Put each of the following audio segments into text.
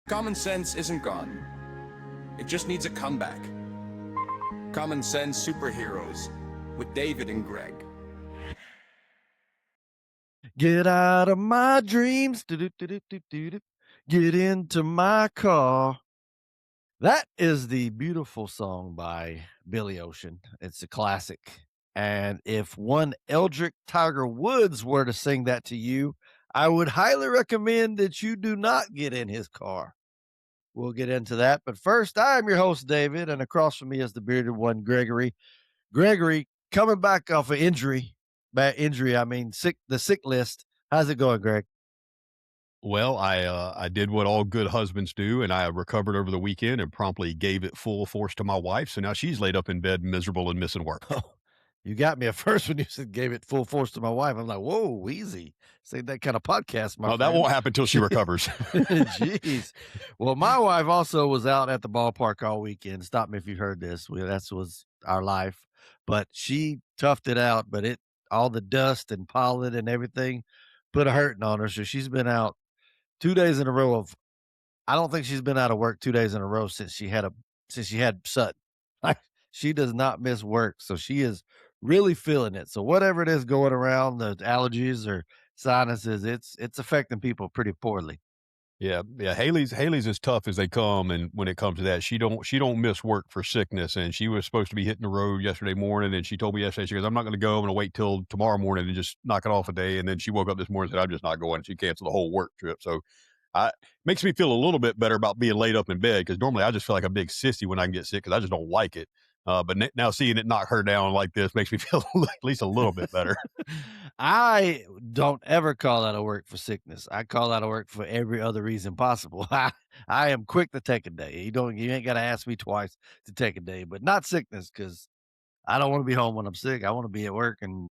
Common sense isn't gone. It just needs a comeback. Common Sense Superheroes with David and Greg. Get out of my dreams. Do-do-do-do-do-do. Get into my car. That is the beautiful song by Billy Ocean. It's a classic. And if one Eldrick Tiger Woods were to sing that to you, I would highly recommend that you do not get in his car. We'll get into that. But first, I am your host, David, and across from me is the bearded one, Gregory. Gregory, coming back off of injury, the sick list. How's it going, Greg? Well, I did what all good husbands do, and I recovered over the weekend and promptly gave it full force to my wife. So now she's laid up in bed, miserable and missing work. Oh, you got me at first when you said gave it full force to my wife. I'm like, whoa, easy. Say that kind of podcast, my Well, that friend. won't happen until she recovers. Jeez. Well, my wife also was out at the ballpark all weekend. Stop me if you heard this. That was our life. But she toughed it out, but all the dust and pollen and everything put a hurting on her. So she's been out 2 days in a row I don't think she's been out of work 2 days in a row since she had Sutton. Like, she does not miss work, so she is really feeling it. So whatever it is going around, the allergies or sinuses, it's affecting people pretty poorly. Yeah. Haley's as tough as they come, and when it comes to that, she don't miss work for sickness. And she was supposed to be hitting the road yesterday morning, and she told me yesterday, she goes, "I'm not going to go. I'm going to wait till tomorrow morning and just knock it off a day." And then she woke up this morning and said, "I'm just not going." She canceled the whole work trip. So makes me feel a little bit better about being laid up in bed, because normally I just feel like a big sissy when I can get sick because I just don't like it. But now seeing it knock her down like this makes me feel at least a little bit better. I don't ever call out of work for sickness. I call out of work for every other reason possible. I am quick to take a day. You ain't got to ask me twice to take a day, but not sickness because I don't want to be home when I'm sick. I want to be at work and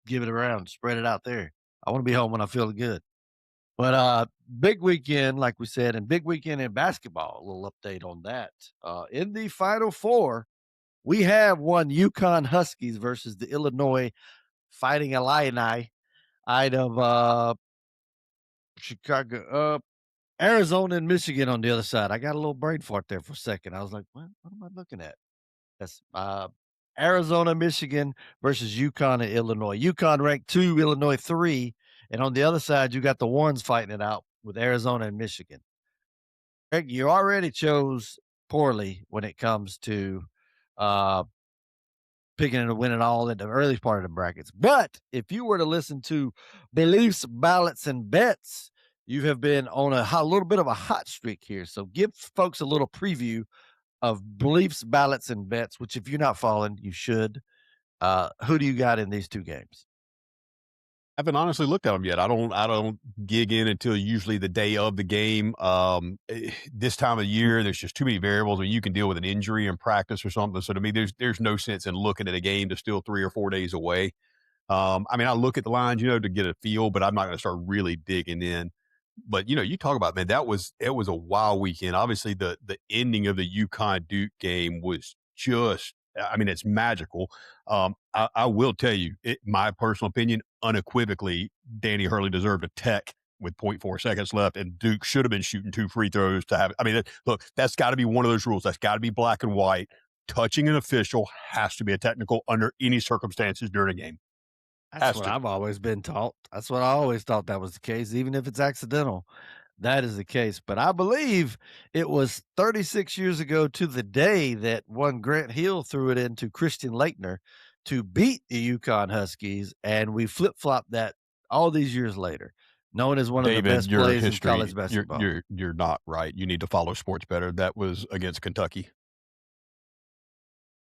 give it around, spread it out there. I want to be home when I feel good. But big weekend, like we said, and big weekend in basketball. A little update on that. In the Final Four, we have one UConn Huskies versus the Illinois Fighting Illini out of Chicago, Arizona and Michigan on the other side. I got a little brain fart there for a second. I was like, what am I looking at? That's Arizona, Michigan versus UConn and Illinois. UConn ranked 2, Illinois 3. And on the other side, you got the ones fighting it out with Arizona and Michigan. Greg, you already chose poorly when it comes to uh, picking and winning all in the early part of the brackets. But if you were to listen to beliefs, ballots, and bets, you have been on a little bit of a hot streak here. So give folks a little preview of beliefs, ballots, and bets, which if you're not following, you should. Who do you got in these two games? I haven't honestly looked at them yet. I don't gig in until usually the day of the game. This time of year, there's just too many variables. I mean, you can deal with an injury in practice or something. So to me, there's no sense in looking at a game that's still 3 or 4 days away. I mean, I look at the lines, to get a feel, but I'm not going to start really digging in. But you talk about, man, it was a wild weekend. Obviously, the ending of the UConn Duke game was just, I mean, it's magical. I will tell you, my personal opinion, unequivocally, Danny Hurley deserved a tech with 0.4 seconds left, and Duke should have been shooting 2 free throws to have it. I mean, look, that's got to be one of those rules. That's got to be black and white. Touching an official has to be a technical under any circumstances during a game. That's Has what to. I've always been taught. That's what I always thought that was the case, even if it's accidental. That is the case. But I believe it was 36 years ago to the day that one Grant Hill threw it into Christian Leitner to beat the UConn Huskies, and we flip-flopped that all these years later, known as one of the David, best your plays in college history, basketball. you're not right. You need to follow sports better. That was against Kentucky.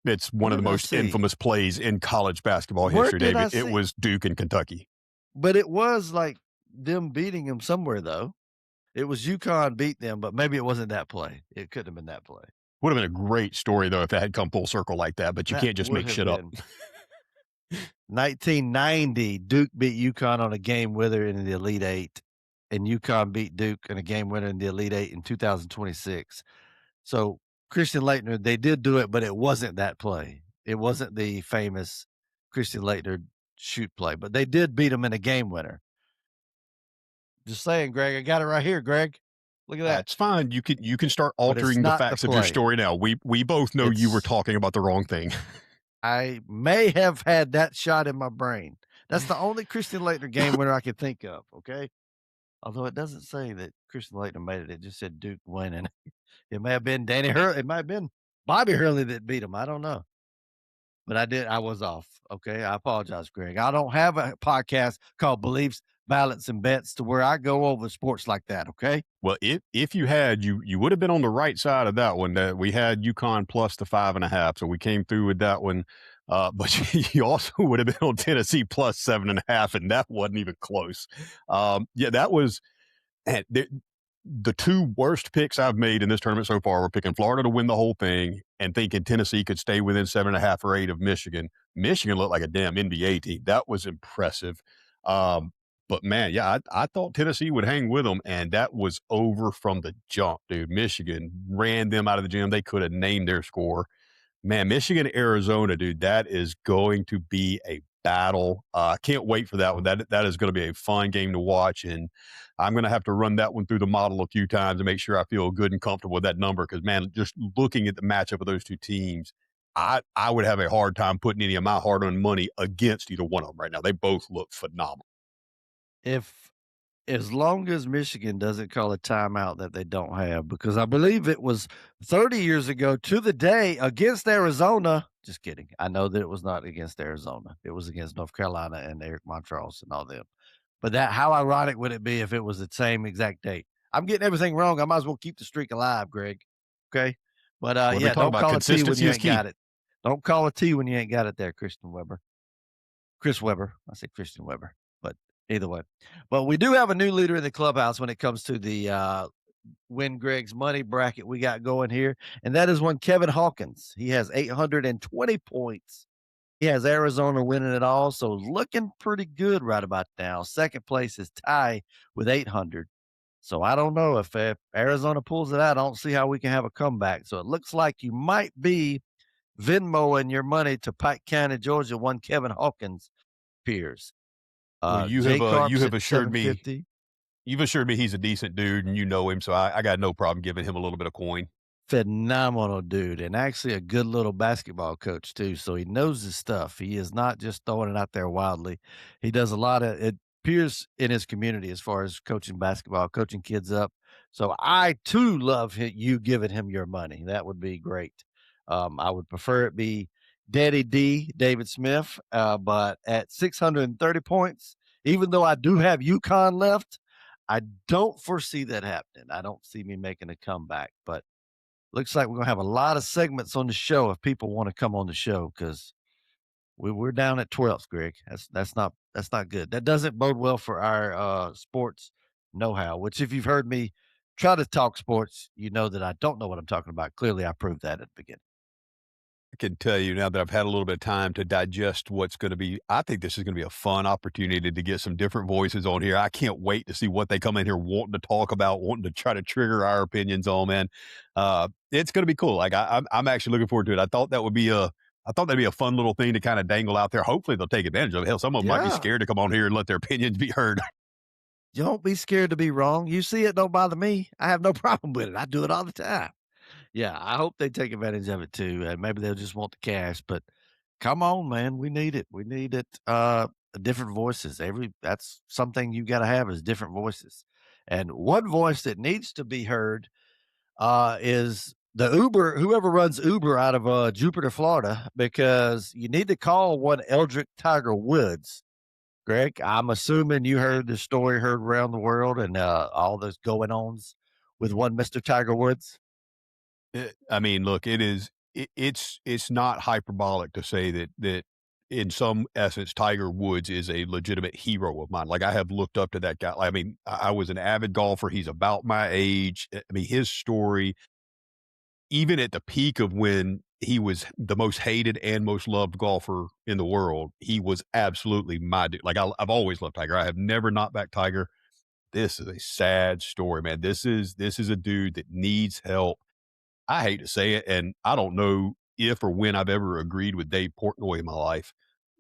It's one What of the did I most see? infamous plays in college basketball Where history, did I David. It see? was Duke and Kentucky. But it was like them beating them somewhere, though. It was UConn beat them, but maybe it wasn't that play. It couldn't have been that play. Would have been a great story, though, if it had come full circle like that, but you That can't just would make have shit up. been 1990. Duke beat UConn on a game winner in the Elite Eight, and UConn beat Duke in a game winner in the Elite Eight in 2026. So Christian Leitner, they did do it, but it wasn't that play. It wasn't the famous Christian Leitner shoot play, but they did beat him in a game winner. Just saying, Greg. I got it right here, Greg. Look at that. That's fine. You can start But it's altering the not the facts of your play. story now. We both know you were It's talking about the wrong thing. I may have had that shot in my brain. That's the only Christian Laettner game winner I could think of, okay? Although it doesn't say that Christian Laettner made it. It just said Duke winning. It may have been Danny Hurley. It might have been Bobby Hurley that beat him. I don't know. But I was off. Okay. I apologize, Greg. I don't have a podcast called Beliefs, Ballots, and Bets to where I go over sports like that. Okay. Well, if you had, you would have been on the right side of that one. That we had UConn plus the 5.5, so we came through with that one. But you also would have been on Tennessee plus 7.5, and that wasn't even close. Yeah, that was. And the two worst picks I've made in this tournament so far were picking Florida to win the whole thing and thinking Tennessee could stay within 7.5 or 8 of Michigan. Michigan looked like a damn NBA team. That was impressive. But man, yeah, I thought Tennessee would hang with them, and that was over from the jump, dude. Michigan ran them out of the gym. They could have named their score. Man, Michigan, Arizona, dude, that is going to be a battle. I can't wait for that one. That is going to be a fun game to watch, and I'm going to have to run that one through the model a few times to make sure I feel good and comfortable with that number. Because man, just looking at the matchup of those two teams, I would have a hard time putting any of my hard-earned money against either one of them right now. They both look phenomenal. As long as Michigan doesn't call a timeout that they don't have, because I believe it was 30 years ago to the day against Arizona. Just kidding. I know that it was not against Arizona. It was against North Carolina and Eric Montross and all them. But how ironic would it be if it was the same exact date? I'm getting everything wrong. I might as well keep the streak alive, Greg. Okay. But yeah, don't call a T when you ain't got it. Don't call a T when you ain't got it there, Chris Webber. I say Christian Webber, but either way. But we do have a new leader in the clubhouse when it comes to the Win Greg's money bracket we got going here. And that is one Kevin Hawkins. He has 820 points. He has Arizona winning it all. So looking pretty good right about now. Second place is Ty with 800. So I don't know if Arizona pulls it out. I don't see how we can have a comeback. So it looks like you might be Venmoing your money to Pike County, Georgia, one Kevin Hawkins peers. Well, you have assured me he's a decent dude and you know him, so I got no problem giving him a little bit of coin. Phenomenal dude, and actually a good little basketball coach too. So he knows his stuff. He is not just throwing it out there wildly. He does a lot of it. Appears in his community as far as coaching basketball, coaching kids up. So I too love you giving him your money. That would be great. I would prefer it be Daddy D, David Smith, but at 630 points, even though I do have UConn left, I don't foresee that happening. I don't see me making a comeback, but looks like we're going to have a lot of segments on the show if people want to come on the show, because we're down at 12th, Greg. That's not good. That doesn't bode well for our sports know-how, which if you've heard me try to talk sports, you know that I don't know what I'm talking about. Clearly, I proved that at the beginning. I can tell you now that I've had a little bit of time to digest what's going to be. I think this is going to be a fun opportunity to get some different voices on here. I can't wait to see what they come in here wanting to talk about, wanting to try to trigger our opinions on, man. It's going to be cool. Like I'm actually looking forward to it. I thought that'd be a fun little thing to kind of dangle out there. Hopefully they'll take advantage of it. Hell, some of them might be scared to come on here and let their opinions be heard. Don't be scared to be wrong. You see it, don't bother me. I have no problem with it. I do it all the time. Yeah, I hope they take advantage of it too. And maybe they'll just want the cash, but come on, man. We need it. We need it. Different voices. That's something you got to have is different voices. And one voice that needs to be heard is the whoever runs Uber out of Jupiter, Florida, because you need to call one Eldrick Tiger Woods. Greg, I'm assuming you heard the story heard around the world and all those going ons with one Mr. Tiger Woods. I mean, look, it's not hyperbolic to say that in some essence, Tiger Woods is a legitimate hero of mine. Like I have looked up to that guy. I mean, I was an avid golfer. He's about my age. I mean, his story, even at the peak of when he was the most hated and most loved golfer in the world, he was absolutely my dude. Like I've always loved Tiger. I have never not backed Tiger. This is a sad story, man. This is a dude that needs help. I hate to say it, and I don't know if or when I've ever agreed with Dave Portnoy in my life,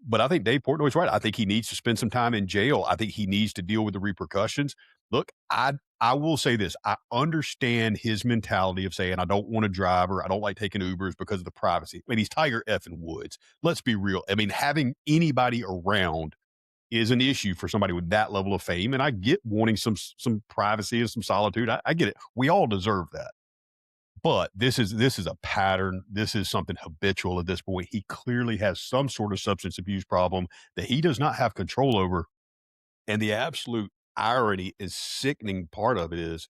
but I think Dave Portnoy's right. I think he needs to spend some time in jail. I think he needs to deal with the repercussions. Look, I will say this. I understand his mentality of saying, I don't want to drive or I don't like taking Ubers because of the privacy. I mean, he's Tiger effing Woods. Let's be real. I mean, having anybody around is an issue for somebody with that level of fame. And I get wanting some privacy and some solitude. I get it. We all deserve that. But this is a pattern. This is something habitual at this point. He clearly has some sort of substance abuse problem that he does not have control over. And the absolute irony is sickening part of it is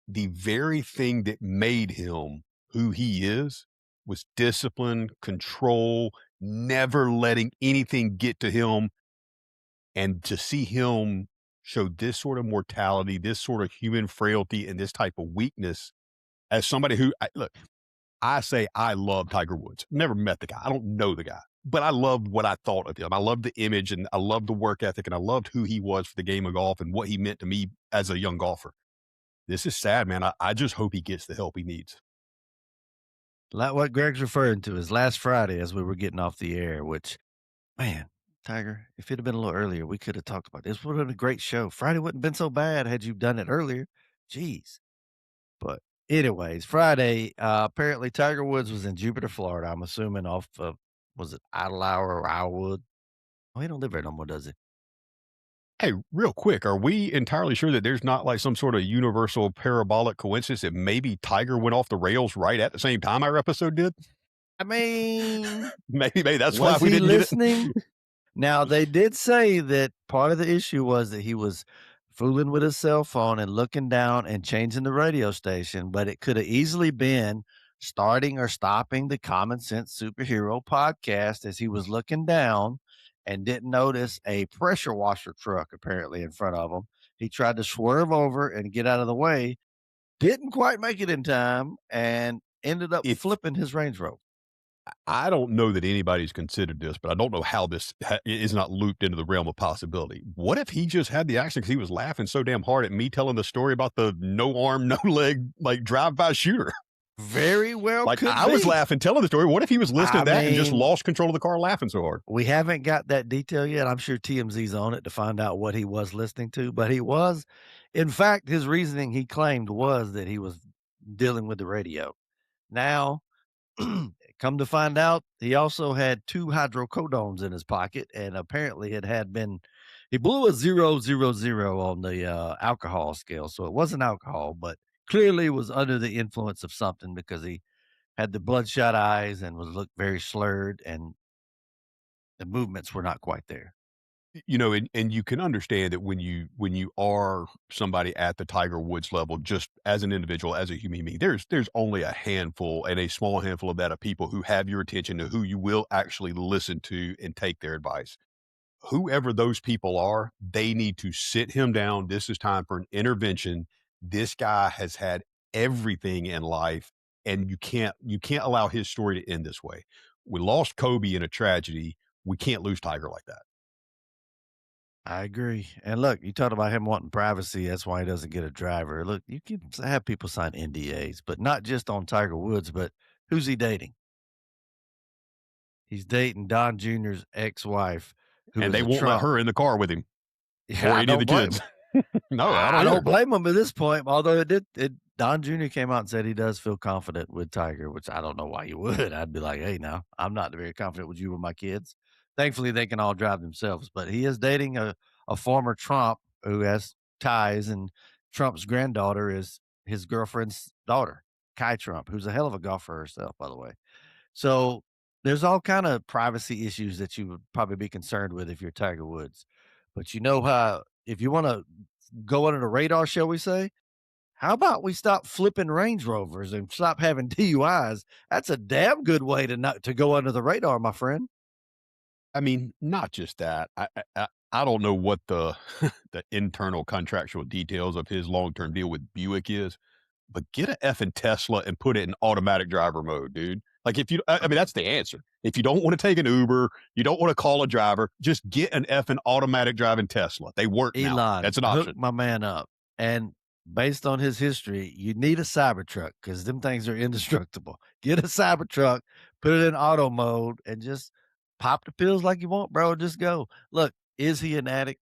the very thing that made him who he is was discipline, control, never letting anything get to him. And to see him show this sort of mortality, this sort of human frailty, and this type of weakness as somebody who, look, I say I love Tiger Woods. Never met the guy. I don't know the guy, but I loved what I thought of him. I loved the image and I loved the work ethic and I loved who he was for the game of golf and what he meant to me as a young golfer. This is sad, man. I just hope he gets the help he needs. Like what Greg's referring to is last Friday as we were getting off the air, which, man, Tiger, if it had been a little earlier, we could have talked about this. Would have been a great show. Friday wouldn't have been so bad had you done it earlier. Jeez. But anyways, Friday, apparently Tiger Woods was in Jupiter, Florida. I'm assuming off of, was it Idlehour or Islewood? Oh, he don't live there no more, does he? Hey, real quick, are we entirely sure that there's not like some sort of universal parabolic coincidence that maybe Tiger went off the rails right at the same time our episode did? I mean, Maybe that's why was we he didn't get listening? it. Now, they did say that part of the issue was that he was fooling with his cell phone and looking down and changing the radio station, but it could have easily been starting or stopping the Common Sense Superhero podcast as he was looking down and didn't notice a pressure washer truck apparently in front of him. He tried to swerve over and get out of the way, didn't quite make it in time, and ended up If flipping his Range Rover. I don't know that anybody's considered this, but I don't know how this is not looped into the realm of possibility. What if he just had the accident because he was laughing so damn hard at me telling the story about the no arm, no leg, like drive-by shooter? Very well Like could I was be. laughing, telling the story. What if he was listening I to that and just mean, lost control of the car laughing so hard? we haven't got that detail yet. I'm sure TMZ's on it to find out what he was listening to, but he was, in fact, his reasoning he claimed was that he was dealing with the radio. Now, come to find out, he also had 2 hydrocodones in his pocket, and apparently it had been he blew a 0.000 on the, alcohol scale, so it wasn't alcohol, but clearly was under the influence of something because he had the bloodshot eyes and was looked very slurred, and the movements were not quite there. You know, and you can understand that when you are somebody at the Tiger Woods level, just as an individual, as a human being, there's only a handful and a small handful of that of people who have your attention to who you will actually listen to and take their advice. Whoever those people are, they need to sit him down. This is time for an intervention. This guy has had everything in life, and you can't allow his story to end this way. We lost Kobe in a tragedy. We can't lose Tiger like that. I agree. And look, you talked about him wanting privacy. That's why he doesn't get a driver. Look, you can have people sign NDAs, but not just on Tiger Woods, but who's he dating? He's dating Don Jr.'s ex-wife, who And is they a won't let Trump. her in the car with him Yeah, or I any of the don't blame kids. him. No, I I don't don't either. blame him at this point, although Don Jr. came out and said he does feel confident with Tiger, which I don't know why you would. I'd be like, hey, now I'm not very confident with you with my kids. Thankfully, they can all drive themselves, but he is dating a former Trump who has ties, and Trump's granddaughter is his girlfriend's daughter, Kai Trump, who's a hell of a golfer herself, by the way. So there's all kind of privacy issues that you would probably be concerned with if you're Tiger Woods. But you know how if you want to go under the radar, shall we say? How about we stop flipping Range Rovers and stop having DUIs? That's a damn good way to not to go under the radar, my friend. I mean, not just that. I don't know what the the internal contractual details of his long-term deal with Buick is, but get a effing Tesla and put it in automatic driver mode, dude. Like if you, I mean, that's the answer. If you don't want to take an Uber, you don't want to call a driver, just get an effing automatic driving Tesla. They work now. Elon, That's an hook option. my man up. And based on his history, you need a Cybertruck because them things are indestructible. Get a Cybertruck, put it in auto mode, and just pop the pills like you want, bro. Just go. Look, is he an addict?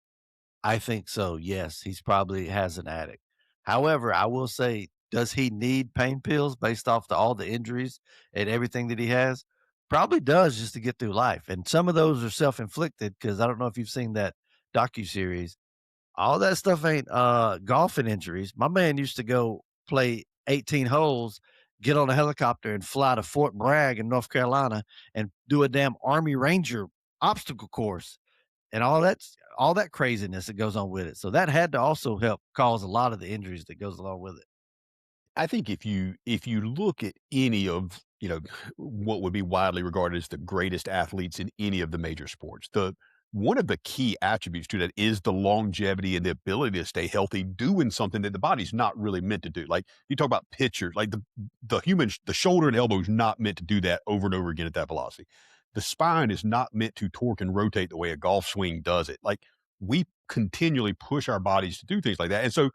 I think so, yes, he's probably has an addict. However, I will say, does he need pain pills based off all the injuries and everything that he has? Probably does just to get through life, and some of those are self-inflicted because I don't know if you've seen that docuseries. All that stuff ain't, golfing injuries. My man used to go play 18 holes, get on a helicopter, and fly to Fort Bragg in North Carolina and do a damn Army Ranger obstacle course and all that craziness that goes on with it. So that had to also help cause a lot of the injuries that goes along with it. I think if you look at any of, what would be widely regarded as the greatest athletes in any of the major sports, the one of the key attributes to that is the longevity and the ability to stay healthy doing something that the body's not really meant to do. Like you talk about pitchers, like the shoulder and elbow is not meant to do that over and over again at that velocity. The spine is not meant to torque and rotate the way a golf swing does it. Like we continually push our bodies to do things like that. And so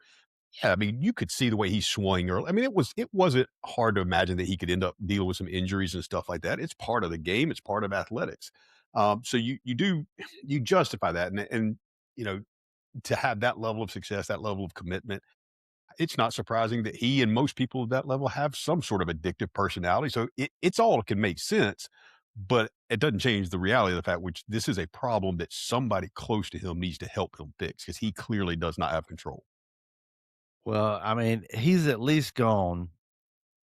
yeah, I mean, you could see the way he swung early. I mean, it wasn't hard to imagine that he could end up dealing with some injuries and stuff like that. It's part of the game. It's part of athletics. So you justify that, and you know to have that level of success, that level of commitment, it's not surprising that he and most people at that level have some sort of addictive personality. So it's all can make sense, but it doesn't change the reality of the fact which this is a problem that somebody close to him needs to help him fix because he clearly does not have control. Well, I mean, he's at least gone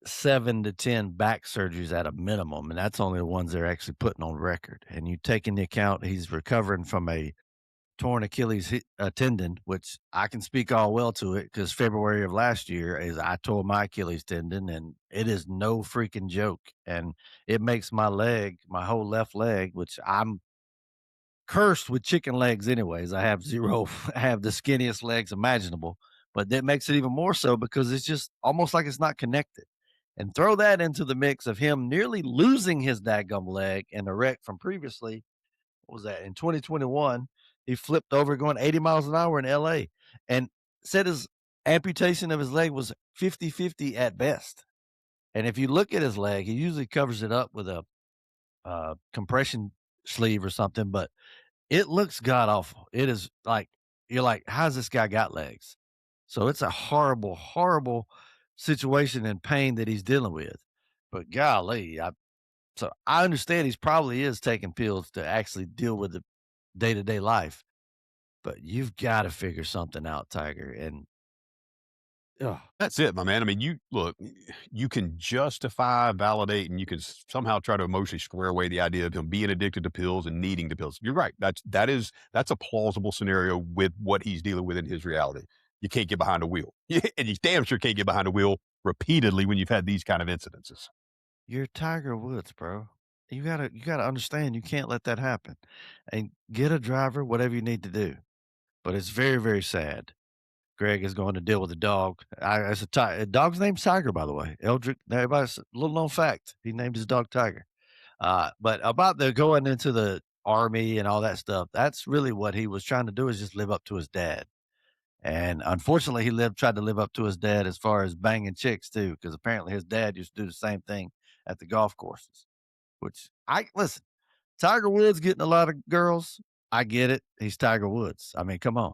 7 to 10 back surgeries at a minimum, and that's only the ones they're actually putting on record. And you take into account he's recovering from a torn Achilles tendon, which I can speak all well to it because February of last year is I tore my Achilles tendon, and it is no freaking joke. And it makes my leg, my whole left leg, which I'm cursed with chicken legs anyways. I have 0 I have the skinniest legs imaginable, but that makes it even more so because it's just almost like it's not connected. And throw that into the mix of him nearly losing his daggum leg in a wreck from previously, what was that, in 2021, he flipped over going 80 miles an hour in LA and said his amputation of his leg was 50-50 at best. And if you look at his leg, he usually covers it up with a compression sleeve or something, but it looks god awful. It is like you're like, "How's this guy got legs?" So it's a horrible, horrible situation and pain that he's dealing with. But golly, I understand he's probably is taking pills to actually deal with the day-to-day life, but you've gotta figure something out, Tiger, and ugh. That's it, my man. I mean, you look, you can justify, validate, and you can somehow try to emotionally square away the idea of him being addicted to pills and needing the pills. You're right. That's a plausible scenario with what he's dealing with in his reality. You can't get behind a wheel, and you damn sure can't get behind a wheel repeatedly when you've had these kind of incidences. You're Tiger Woods, bro. You gotta understand you can't let that happen, and get a driver, whatever you need to do, but it's very, very sad. Greg is going to deal with a dog. As a dog's name's Tiger, by the way. Eldrick, everybody's little known fact. He named his dog Tiger. But about the going into the army and all that stuff, that's really what he was trying to do is just live up to his dad. And unfortunately, tried to live up to his dad as far as banging chicks too, because apparently his dad used to do the same thing at the golf courses. Which I listen, Tiger Woods getting a lot of girls. I get it. He's Tiger Woods. I mean, come on.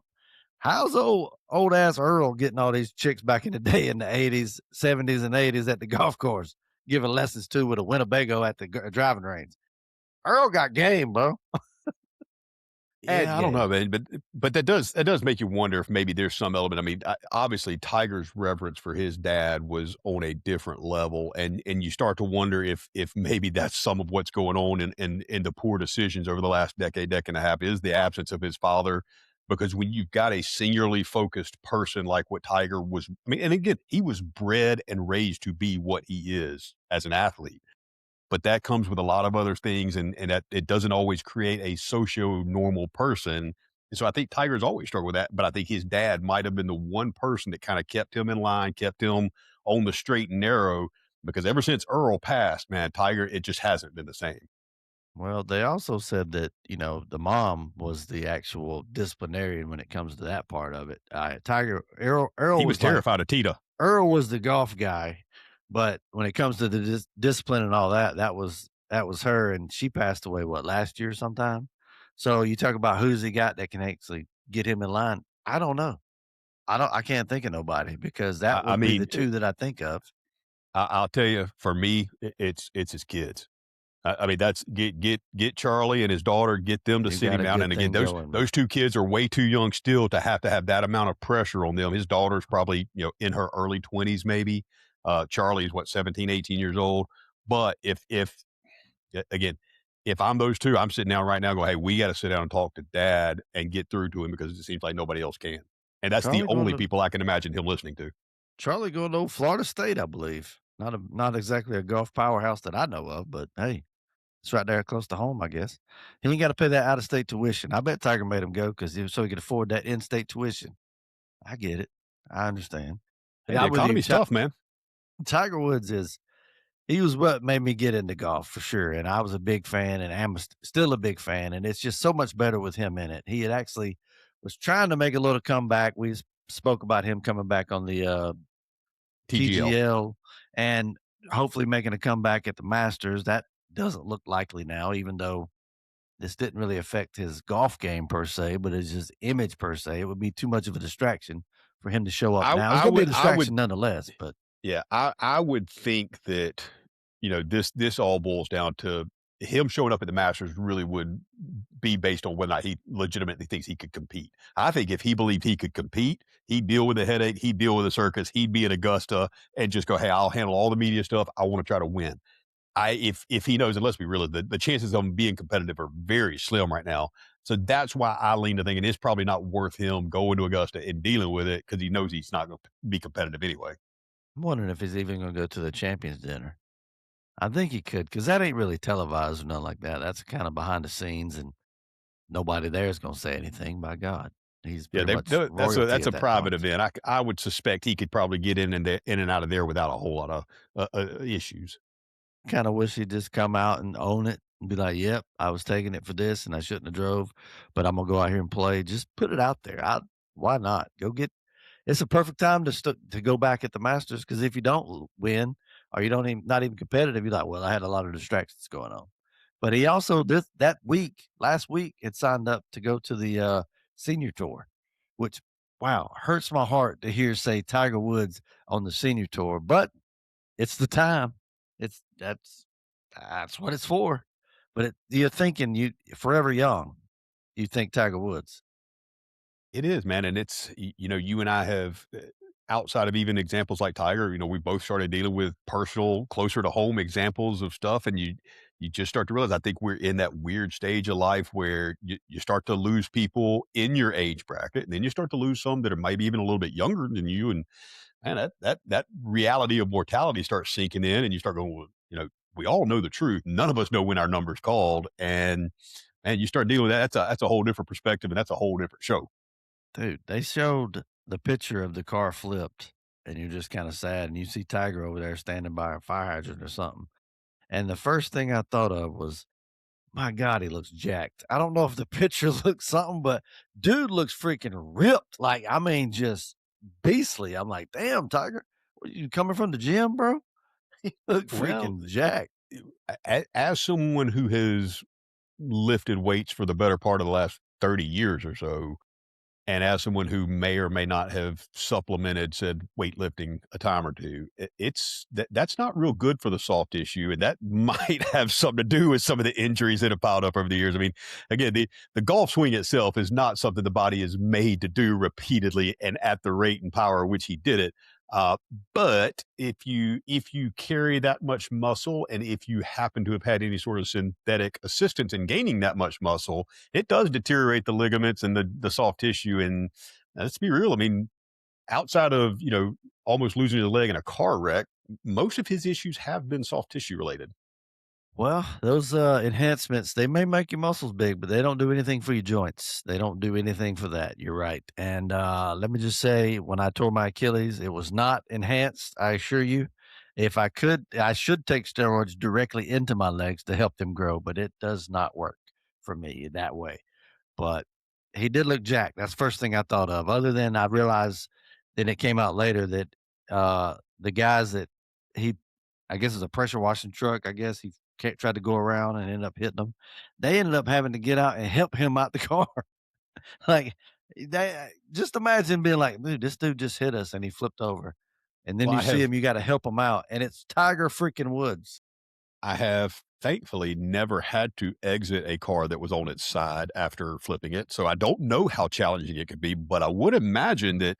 How's old ass Earl getting all these chicks back in the day in the 80s, 70s, and 80s at the golf course, giving lessons to with a Winnebago at the driving range? Earl got game, bro. Had Yeah, I don't game. know, man, but that does make you wonder if maybe there's some element. I mean, obviously, Tiger's reverence for his dad was on a different level, and you start to wonder if maybe that's some of what's going on in the poor decisions over the last decade and a half is the absence of his father. Because when you've got a singularly focused person like what Tiger was, I mean, and again, he was bred and raised to be what he is as an athlete, but that comes with a lot of other things and that it doesn't always create a socio normal person. And so I think Tiger's always struggled with that, but I think his dad might have been the one person that kind of kept him in line, kept him on the straight and narrow, because ever since Earl passed, man, Tiger, it just hasn't been the same. Well, they also said that, the mom was the actual disciplinarian when it comes to that part of it. Tiger Earl He was was like terrified of Tita. Earl was the golf guy, but when it comes to the discipline and all that, that was her, and she passed away, what, last year sometime? So you talk about who's he got that can actually get him in line? I don't know. I can't think of nobody because I, that I would be the mean, 2 that I think of. I'll tell you, for me, it's his kids. I mean, that's get Charlie and his daughter, get them to You sit got him a down. good And again, thing those going, man. those two kids are way too young still to have that amount of pressure on them. His daughter's probably in her early 20s, maybe. Charlie's what 17, 18 years old. But again, if I'm those two, I'm sitting down right now, go, hey, we got to sit down and talk to Dad and get through to him because it seems like nobody else can. And that's the Charlie going only to people I can imagine him listening to. Charlie going to old Florida State, I believe. Not exactly a golf powerhouse that I know of, but hey, it's right there close to home, I guess. He ain't gotta pay that out-of-state tuition. I bet Tiger made him go because so he could afford that in-state tuition. I get it. I understand. Hey, the I'm with you. economy's tough, man. Tiger Woods he was what made me get into golf for sure, and I was a big fan, and I'm still a big fan, and it's just so much better with him in it. He had actually was trying to make a little comeback. We spoke about him coming back on the TGL. TGL and hopefully making a comeback at the Masters. That doesn't look likely now, even though this didn't really affect his golf game per se, but it's his image per se. It would be too much of a distraction for him to show up now. It's I going to be a would I would distraction nonetheless, but Yeah, I would think that, this all boils down to him showing up at the Masters really would be based on whether or not he legitimately thinks he could compete. I think if he believed he could compete, he'd deal with the headache, he'd deal with the circus, he'd be in Augusta and just go, "Hey, I'll handle all the media stuff. I want to try to win." If he knows, and let's be real, the chances of him being competitive are very slim right now. So that's why I lean to thinking it's probably not worth him going to Augusta and dealing with it because he knows he's not going to be competitive anyway. I'm wondering if he's even going to go to the Champions Dinner. I think he could because that ain't really televised or nothing like that. That's kind of behind the scenes, and nobody there is going to say anything. By God, he's Yeah, pretty much royalty that's at a that private point. event. I would suspect he could probably get in and out of there without a whole lot of issues. Kinda wish he'd just come out and own it and be like, "Yep, I was taking it for this, and I shouldn't have drove, but Imma go out here and play." Just put it out there. I Why not? Go get It's a perfect time to go back at the Masters because if you don't win or you don't even not even competitive, you're like, "Well, I had a lot of distractions going on." But he also last week, had signed up to go to the, senior tour, which, wow, hurts my heart to hear say Tiger Woods on the senior tour, but it's the time. It's that's what it's for. But you're thinking you forever young. You think Tiger Woods. It is, man, and you and I have outside of even examples like Tiger, we both started dealing with personal, closer to home examples of stuff, and you just start to realize. I think we're in that weird stage of life where you start to lose people in your age bracket, and then you start to lose some that are maybe even a little bit younger than you, and man, that reality of mortality starts sinking in, and you start going, well, we all know the truth. None of us know when our number's called, and you start dealing with that. That's a whole different perspective, and that's a whole different show. Dude, they showed the picture of the car flipped, and you're just kinda sad, and you see Tiger over there standing by a fire hydrant or something. And the first thing I thought of was, my God, he looks jacked. I don't know if the picture looks something, but dude looks freaking ripped. Like, I mean, just beastly. I'm like, damn, Tiger, what, you coming from the gym, bro? He looked Well, freaking jacked. as someone who has lifted weights for the better part of the last 30 years or so, and as someone who may or may not have supplemented said weightlifting a time or two, that's not real good for the soft tissue, and that might have something to do with some of the injuries that have piled up over the years. I mean, again, the golf swing itself is not something the body is made to do repeatedly and at the rate and power at which he did it. Uh, but if you carry that much muscle, and if you happen to have had any sort of synthetic assistance in gaining that much muscle, it does deteriorate the ligaments and the soft tissue. And let's be real. I mean, outside of, almost losing his leg in a car wreck, most of his issues have been soft tissue related. Well, those enhancements, they may make your muscles big, but they don't do anything for your joints. They don't do anything for that. You're right. And let me just say, when I tore my Achilles, it was not enhanced. I assure you. If I could, I should take steroids directly into my legs to help them grow, but it does not work for me that way. But he did look jacked. That's the first thing I thought of. Other than I realized then it came out later that the guys that he, I guess it's a pressure washing truck. I guess he tried to go around and ended up hitting them. They ended up having to get out and help him out the car. Like Just imagine being like, dude, this dude just hit us and he flipped over. And then Well, you I see have him, you got to help him out. And it's Tiger freaking Woods. I have thankfully never had to exit a car that was on its side after flipping it. So I don't know how challenging it could be, but I would imagine that,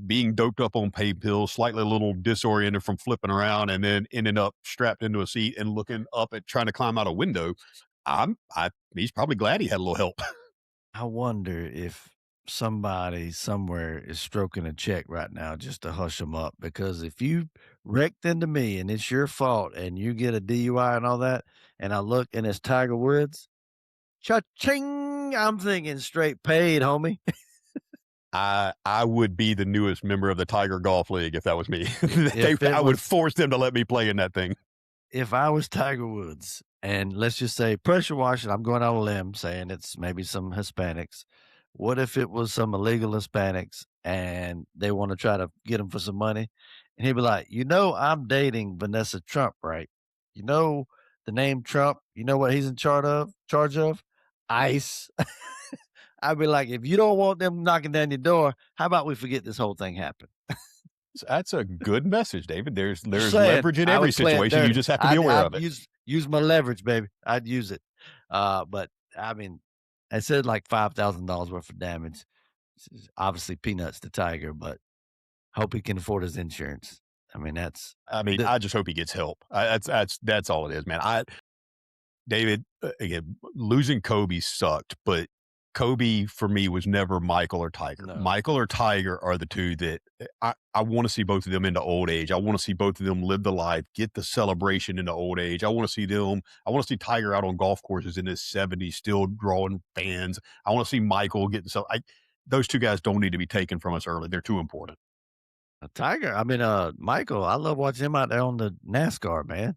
being doped up on pain pills, slightly a little disoriented from flipping around and then ending up strapped into a seat and looking up at trying to climb out a window. He's probably glad he had a little help. I wonder if somebody somewhere is stroking a check right now just to hush them up. Because if you wrecked into me and it's your fault and you get a DUI and all that, and I look and it's Tiger Woods, cha-ching! I'm thinking straight paid, homie. I would be the newest member of the Tiger Golf League if that was me. If it I would was force them to let me play in that thing. if I was Tiger Woods, and let's just say pressure washing, I'm going out on a limb saying it's maybe some Hispanics. What if it was some illegal Hispanics and they want to try to get him for some money? And he'd be like, I'm dating Vanessa Trump, right? You know the name Trump, you know what he's in charge of? ICE. I'd be like, if you don't want them knocking down your door, how about we forget this whole thing happened? That's a good message, David. There's Just saying, leverage in I every would play it situation. You dirty. just have to be aware I'd of it. use my leverage, baby. I'd use it. But I mean, I said like $5,000 worth of damage. This is obviously peanuts to Tiger, but hope he can afford his insurance. I mean, I just hope he gets help. That's all it is, man. David, again, losing Kobe sucked, but Kobe for me was never Michael or Tiger. No. Michael or Tiger are the two that I want to see both of them into old age. I want to see both of them live the life, get the celebration into old age. I want to see Tiger out on golf courses in his 70s, still drawing fans. I want to see Michael getting those two guys don't need to be taken from us early. They're too important. Michael, I love watching him out there on the NASCAR, man.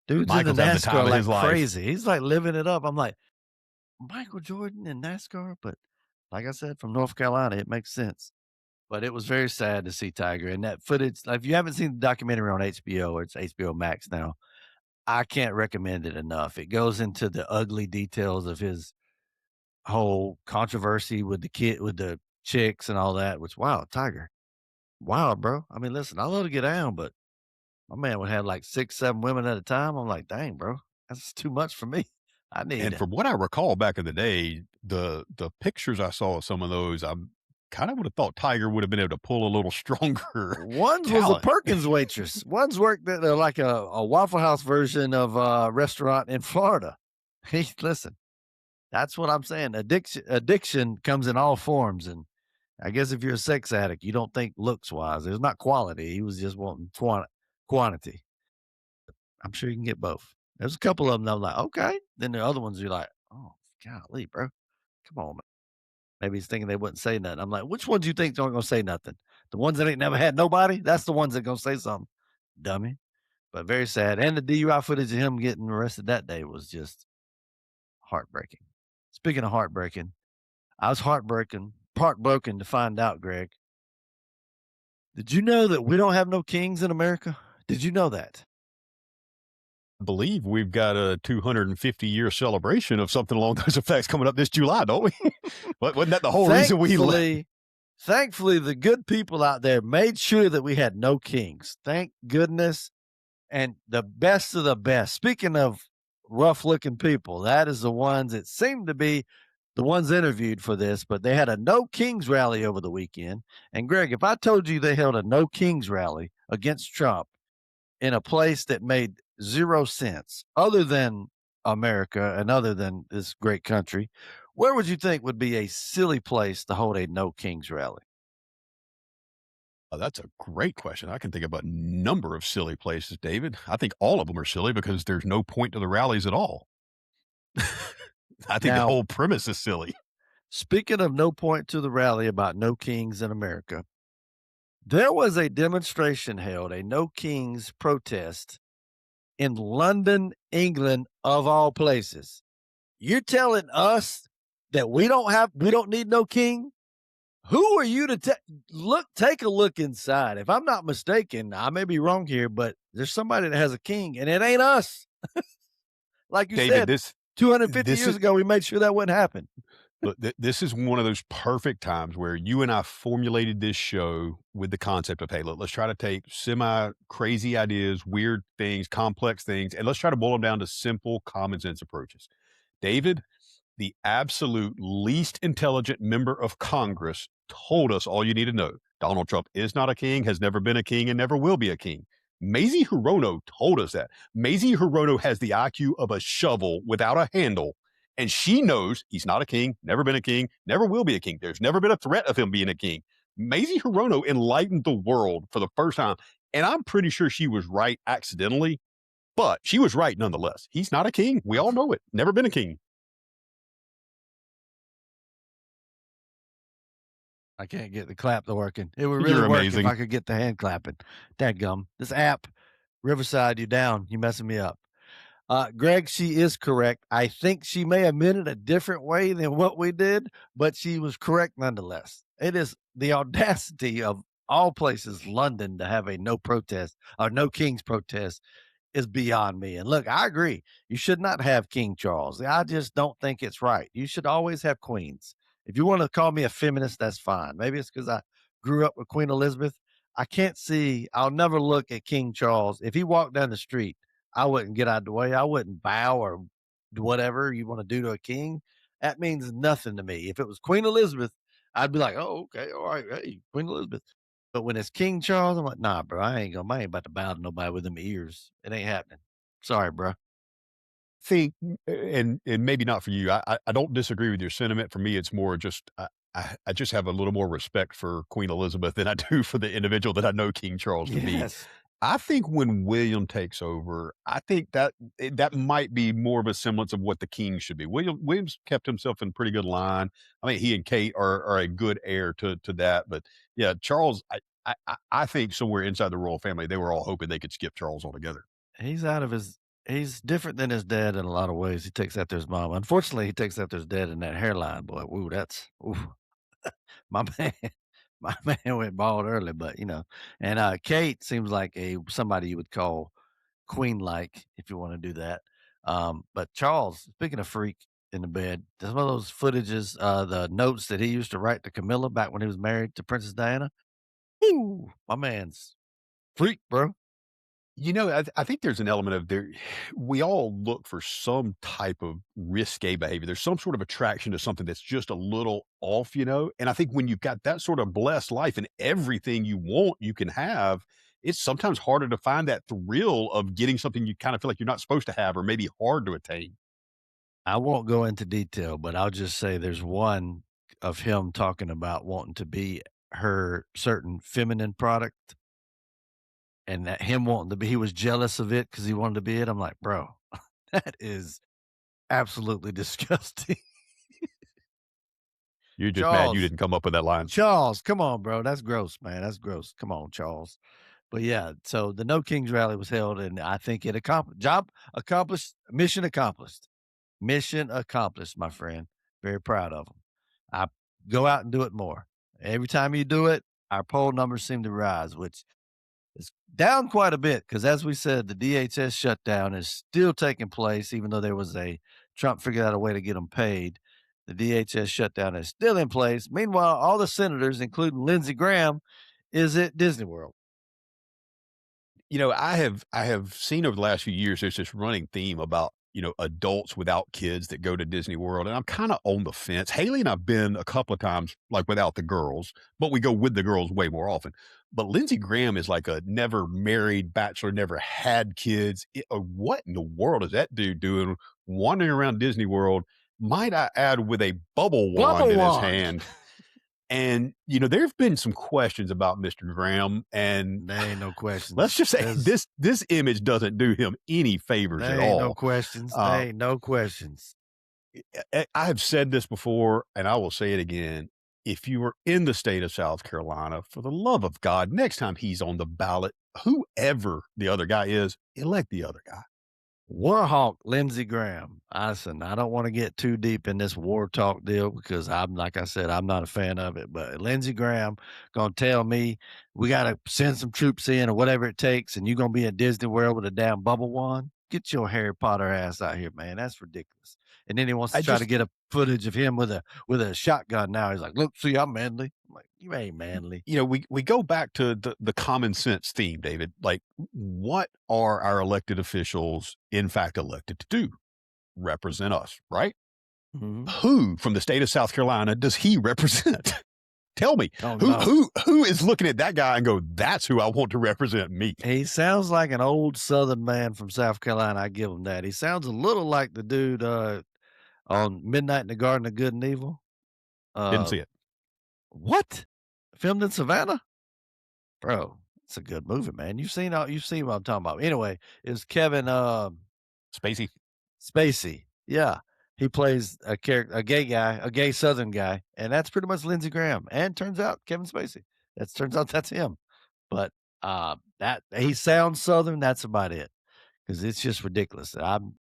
Dude's Michael's in the having the time NASCAR of like his life. crazy. He's like living it up. I'm like, Michael Jordan in NASCAR, but like I said, from North Carolina, it makes sense. But it was very sad to see Tiger and that footage. Like, if you haven't seen the documentary on HBO, or it's HBO Max now, I can't recommend it enough. It goes into the ugly details of his whole controversy with the chicks and all that, which, wow, Tiger. Wow, bro. I mean, listen, I love to get down, but my man would have like 6, 7 women at a time. I'm like, dang, bro, that's too much for me. I need And from what I recall back in the day, the pictures I saw of some of those, I kind of would have thought Tiger would have been able to pull a little stronger. One's was a talent. Perkins waitress. One's worked at like a Waffle House version of a restaurant in Florida. Listen, that's what I'm saying. Addiction comes in all forms. And I guess if you're a sex addict, you don't think looks wise. There's not quality. He was just wanting quantity. I'm sure you can get both. There's a couple of them that I'm like, okay. Then the other ones you're like, oh, golly, bro. Come on, man. Maybe he's thinking they wouldn't say nothing. I'm like, which ones you think aren't going to say nothing? The ones that ain't never had nobody? That's the ones that going to say something. Dummy. But very sad. And the DUI footage of him getting arrested that day was just heartbreaking. Speaking of heartbreaking, I was heartbroken to find out, Greg. Did you know that we don't have no kings in America? Did you know that? I believe we've got a 250-year celebration of something along those effects coming up this July, don't we? Wasn't that the whole reason we left? Thankfully, the good people out there made sure that we had no kings. Thank goodness. And the best of the best. Speaking of rough-looking people, that is the ones that seem to be the ones interviewed for this, but they had a no kings rally over the weekend. And Greg, if I told you they held a no kings rally against Trump in a place that made 0 sense other than America and other than this great country, where would you think would be a silly place to hold a no kings rally? Oh, that's a great question. I can think of a number of silly places, David. I think all of them are silly because there's no point to the rallies at all. I think the whole premise is silly. Speaking of no point to the rally about no kings in America, there was a demonstration held, a no kings protest in London, England, of all places. You're telling us that we don't need no king? Who are you to take a look inside? If I'm not mistaken, I may be wrong here, but there's somebody that has a king, and it ain't us. Like you David, said, 250 years ago, we made sure that wouldn't happen. Look, this is one of those perfect times where you and I formulated this show with the concept of, hey, look, let's try to take semi crazy ideas, weird things, complex things, and let's try to boil them down to simple, common sense approaches. David, the absolute least intelligent member of Congress, told us all you need to know. Donald Trump is not a king, has never been a king, and never will be a king. Mazie Hirono told us that. Mazie Hirono has the IQ of a shovel without a handle, and she knows he's not a king, never been a king, never will be a king. There's never been a threat of him being a king. Mazie Hirono enlightened the world for the first time, and I'm pretty sure she was right accidentally, but she was right nonetheless. He's not a king. We all know it. Never been a king. I can't get the clap to working. It would really You're work if amazing. I could get the hand clapping. Dadgum. This app, Riverside, you down. You messing me up. Greg, she is correct. I think she may have meant it a different way than what we did, but she was correct nonetheless. It is the audacity of all places, London, to have a no protest or no king's protest is beyond me. And look, I agree. You should not have King Charles. I just don't think it's right. You should always have queens. If you want to call me a feminist, that's fine. Maybe it's because I grew up with Queen Elizabeth. I can't see, I'll never look at King Charles. If he walked down the street, I wouldn't get out of the way. I wouldn't bow or do whatever you want to do to a king. That means nothing to me. If it was Queen Elizabeth, I'd be like, oh, okay, all right, hey, Queen Elizabeth. But when it's King Charles, I'm like, nah, bro, I ain't about to bow to nobody with them ears. It ain't happening. Sorry, bro. Think, and maybe not for you. I don't disagree with your sentiment. For me, it's more just I just have a little more respect for Queen Elizabeth than I do for the individual that I know King Charles to be. Yes. I think when William takes over, I think that that might be more of a semblance of what the king should be. Williams kept himself in pretty good line. I mean, he and Kate are a good heir to that. But yeah, Charles, I think somewhere inside the royal family, they were all hoping they could skip Charles altogether. He's out of his he's different than his dad in a lot of ways. He takes after his mom. Unfortunately, he takes after his dad in that hairline, boy. Ooh, that's ooh. My man, my man went bald early, but and Kate seems like a somebody you would call queen-like if you want to do that. But Charles, speaking of freak in the bed, there's one of those footages, the notes that he used to write to Camilla back when he was married to Princess Diana. Ooh, my man's freak, bro. I think there's an element of there. We all look for some type of risque behavior. There's some sort of attraction to something that's just a little off. And I think when you've got that sort of blessed life and everything you want, you can have, it's sometimes harder to find that thrill of getting something you kind of feel like you're not supposed to have or maybe hard to attain. I won't go into detail, but I'll just say there's one of him talking about wanting to be her certain feminine product and that him wanting to be he was jealous of it because he wanted to be it. I'm like, bro, that is absolutely disgusting. You're just mad you Charles, didn't come up with that line. Charles, come on, bro. That's gross, man. That's gross. Come on, Charles. But yeah, so the No Kings rally was held, and I think it accomplished job accomplished, mission accomplished. Mission accomplished, my friend. Very proud of them. I go out and do it more. Every time you do it, our poll numbers seem to rise, which is down quite a bit because, as we said, the DHS shutdown is still taking place, even though there was a Trump figured out a way to get them paid. The DHS shutdown is still in place. Meanwhile, all the senators, including Lindsey Graham, is at Disney World. I have seen over the last few years there's this running theme about adults without kids that go to Disney World, and I'm kind of on the fence. Haley and I've been a couple of times like without the girls, but we go with the girls way more often. But Lindsey Graham is like a never married bachelor, never had kids. What in the world is that dude doing wandering around Disney World? Might I add, with a bubble wand Bubble in his wand. hand? And there have been some questions about Mr. Graham, and There ain't no questions. let's just say There's- this image doesn't do him any favors there at ain't all. no questions. Uh, There ain't no questions. I have said this before, and I will say it again. If you are in the state of South Carolina, for the love of God, next time he's on the ballot, whoever the other guy is, elect the other guy. Warhawk Lindsey Graham. Listen, I don't want to get too deep in this war talk deal because like I said, I'm not a fan of it. But Lindsey Graham gonna tell me we gotta send some troops in or whatever it takes, and you're gonna be at Disney World with a damn bubble wand. Get your Harry Potter ass out here, man. That's ridiculous. And then he wants to I try to just, get a footage of him with a shotgun now. He's like, "Look, see, I'm manly." I'm like, "You ain't manly." we go back to the common sense theme, David. Like, what are our elected officials in fact elected to do? Represent us, right? Mhm. Who from the state of South Carolina does he represent? Tell me, Oh, who no. who is looking at that guy and go, "That's who I want to represent me." He sounds like an old Southern man from South Carolina, I give him that. He sounds a little like the dude, on Midnight in the Garden of Good and Evil. Didn't Uh, see it. what? Filmed in Savannah? Bro, it's a good movie, man. You've seen what I'm talking about. Anyway, it's Kevin, Spacey. Spacey. Yeah. He plays a gay guy, a gay Southern guy, and that's pretty much Lindsey Graham, and turns out Kevin Spacey. Turns out that's him. But, that he sounds Southern, that's about it, because it's just ridiculous. I'm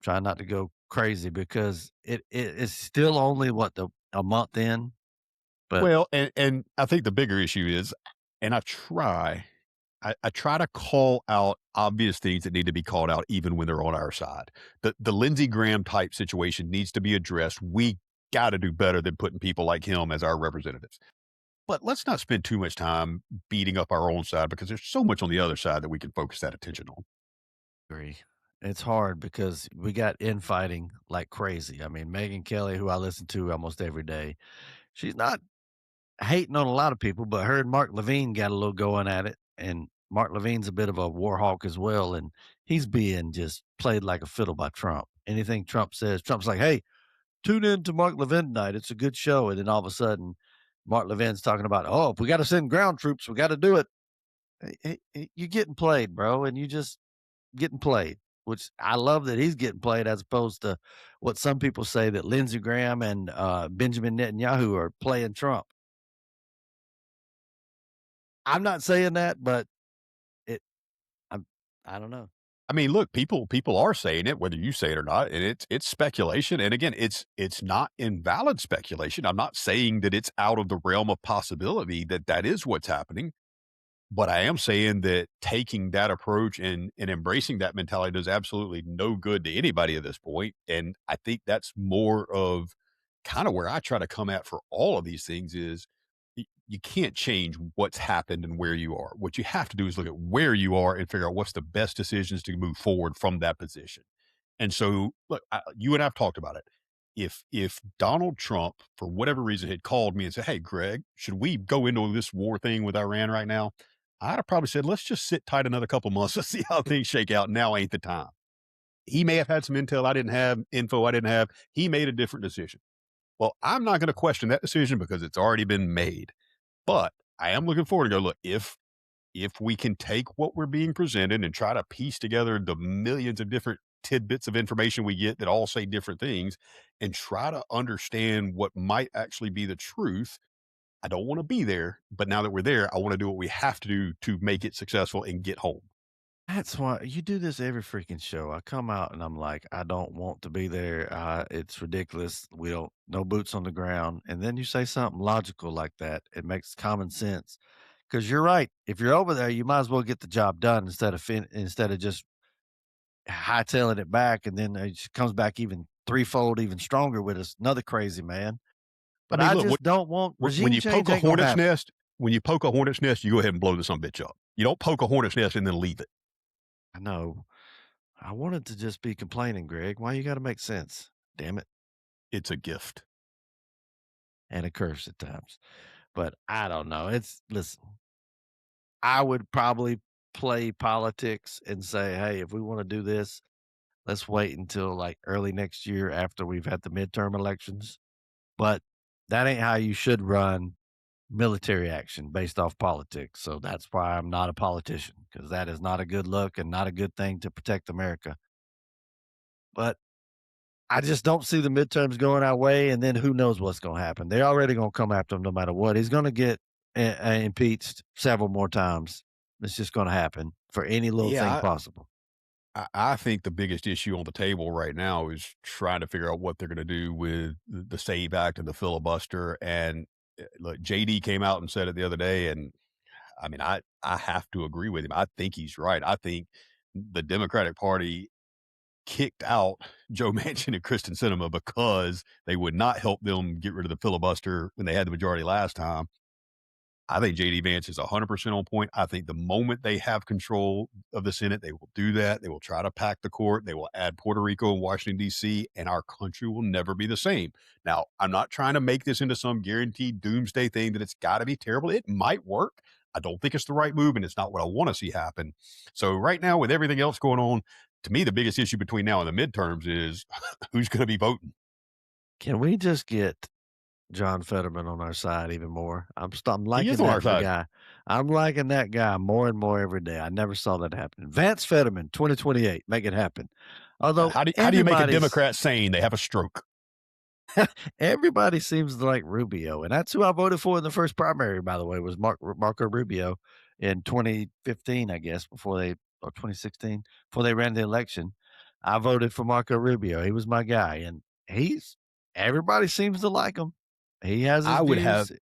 trying not to go crazy because it's still only, a month in, but Well, and I think the bigger issue is, and I try to call out obvious things that need to be called out even when they're on our side. The Lindsey Graham type situation needs to be addressed. We got to do better than putting people like him as our representatives. But let's not spend too much time beating up our own side because there's so much on the other side that we can focus that attention on. agree. It's hard because we got infighting like crazy. I mean, Megyn Kelly, who I listen to almost every day, she's not hating on a lot of people, but her and Mark Levine got a little going at it. And Mark Levine's a bit of a war hawk as well. And he's being just played like a fiddle by Trump. Anything Trump says, Trump's like, hey, tune in to Mark Levin tonight. It's a good show. And then all of a sudden, Mark Levin's talking about, oh, if we got to send ground troops, we got to do it. You're getting played, bro. And you just getting played, which I love that he's getting played as opposed to what some people say that Lindsey Graham and Benjamin Netanyahu are playing Trump. I'm not saying that, but it I'm I don't know. I mean, look, people are saying it, whether you say it or not, and it's speculation. And again, it's not invalid speculation. I'm not saying that it's out of the realm of possibility that that is what's happening. But I am saying that taking that approach and embracing that mentality does absolutely no good to anybody at this point. And I think that's more of kind of where I try to come at for all of these things is you can't change what's happened and where you are. What you have to do is look at where you are and figure out what's the best decisions to move forward from that position. And so, look, you and I've talked about it. If Donald Trump, for whatever reason, had called me and said, "Hey, Greg, should we go into this war thing with Iran right now?" I'd have probably said, "Let's just sit tight another couple months to see how things shake out. Now ain't the time." He may have had some intel I didn't have, info I didn't have. He made a different decision. Well, I'm not going to question that decision because it's already been made. But I am looking forward to go, look, if we can take what we're being presented and try to piece together the millions of different tidbits of information we get that all say different things and try to understand what might actually be the truth. I don't want to be there, but now that we're there, I want to do what we have to do to make it successful and get home. That's why you do this every freaking show. I come out and I'm like, I don't want to be there. It's ridiculous. We don't no boots on the ground. And then you say something logical like that. It makes common sense. Because you're right. If you're over there, you might as well get the job done instead of just hightailing it back, and then it just comes back even threefold, even stronger with another crazy man. I But mean, I look, just don't want when regime you poke change a ain't gonna hornet's happen. nest, you go ahead and blow the some bitch up. You don't poke a hornet's nest and then leave it. I know. I wanted to just be complaining, Greg. Why you got to make sense? Damn it, It's a gift. and a curse at times. But I don't know. Listen. I would probably play politics and say, hey, if we want to do this, let's wait until like early next year after we've had the midterm elections. But that ain't how you should run military action based off politics. So that's why I'm not a politician, because that is not a good look and not a good thing to protect America. But I just don't see the midterms going our way, and then who knows what's going to happen. They're already going to come after him no matter what. He's going to get impeached several more times. It's just going to happen for any little thing Yeah, possible. I think the biggest issue on the table right now is trying to figure out what they're going to do with the SAVE Act and the filibuster. And look, JD came out and said it the other day, and I mean, I have to agree with him. I think he's right. I think the Democratic Party kicked out Joe Manchin and Kristen Sinema because they would not help them get rid of the filibuster when they had the majority last time. I think JD Vance is 100% on point. I think the moment they have control of the Senate, they will do that. They will try to pack the court. They will add Puerto Rico and Washington, D.C., and our country will never be the same. Now, I'm not trying to make this into some guaranteed doomsday thing that it's got to be terrible. It might work. I don't think it's the right move, and it's not what I want to see happen. So right now, with everything else going on, to me, the biggest issue between now and the midterms is who's going to be voting. Can we just get John Fetterman on our side even more? I'm He liking is on our that side. guy. I'm liking that guy more and more every day. I never saw that happen. Vance Fetterman, 2028, make it happen. Although How do you make a Democrat sane they have a stroke? everybody seems to like Rubio, and that's who I voted for in the first primary, by the way, was Marco Rubio in 2015, I guess, or 2016, before they ran the election. I voted for Marco Rubio. He was my guy, and everybody seems to like him. He has his I would have views.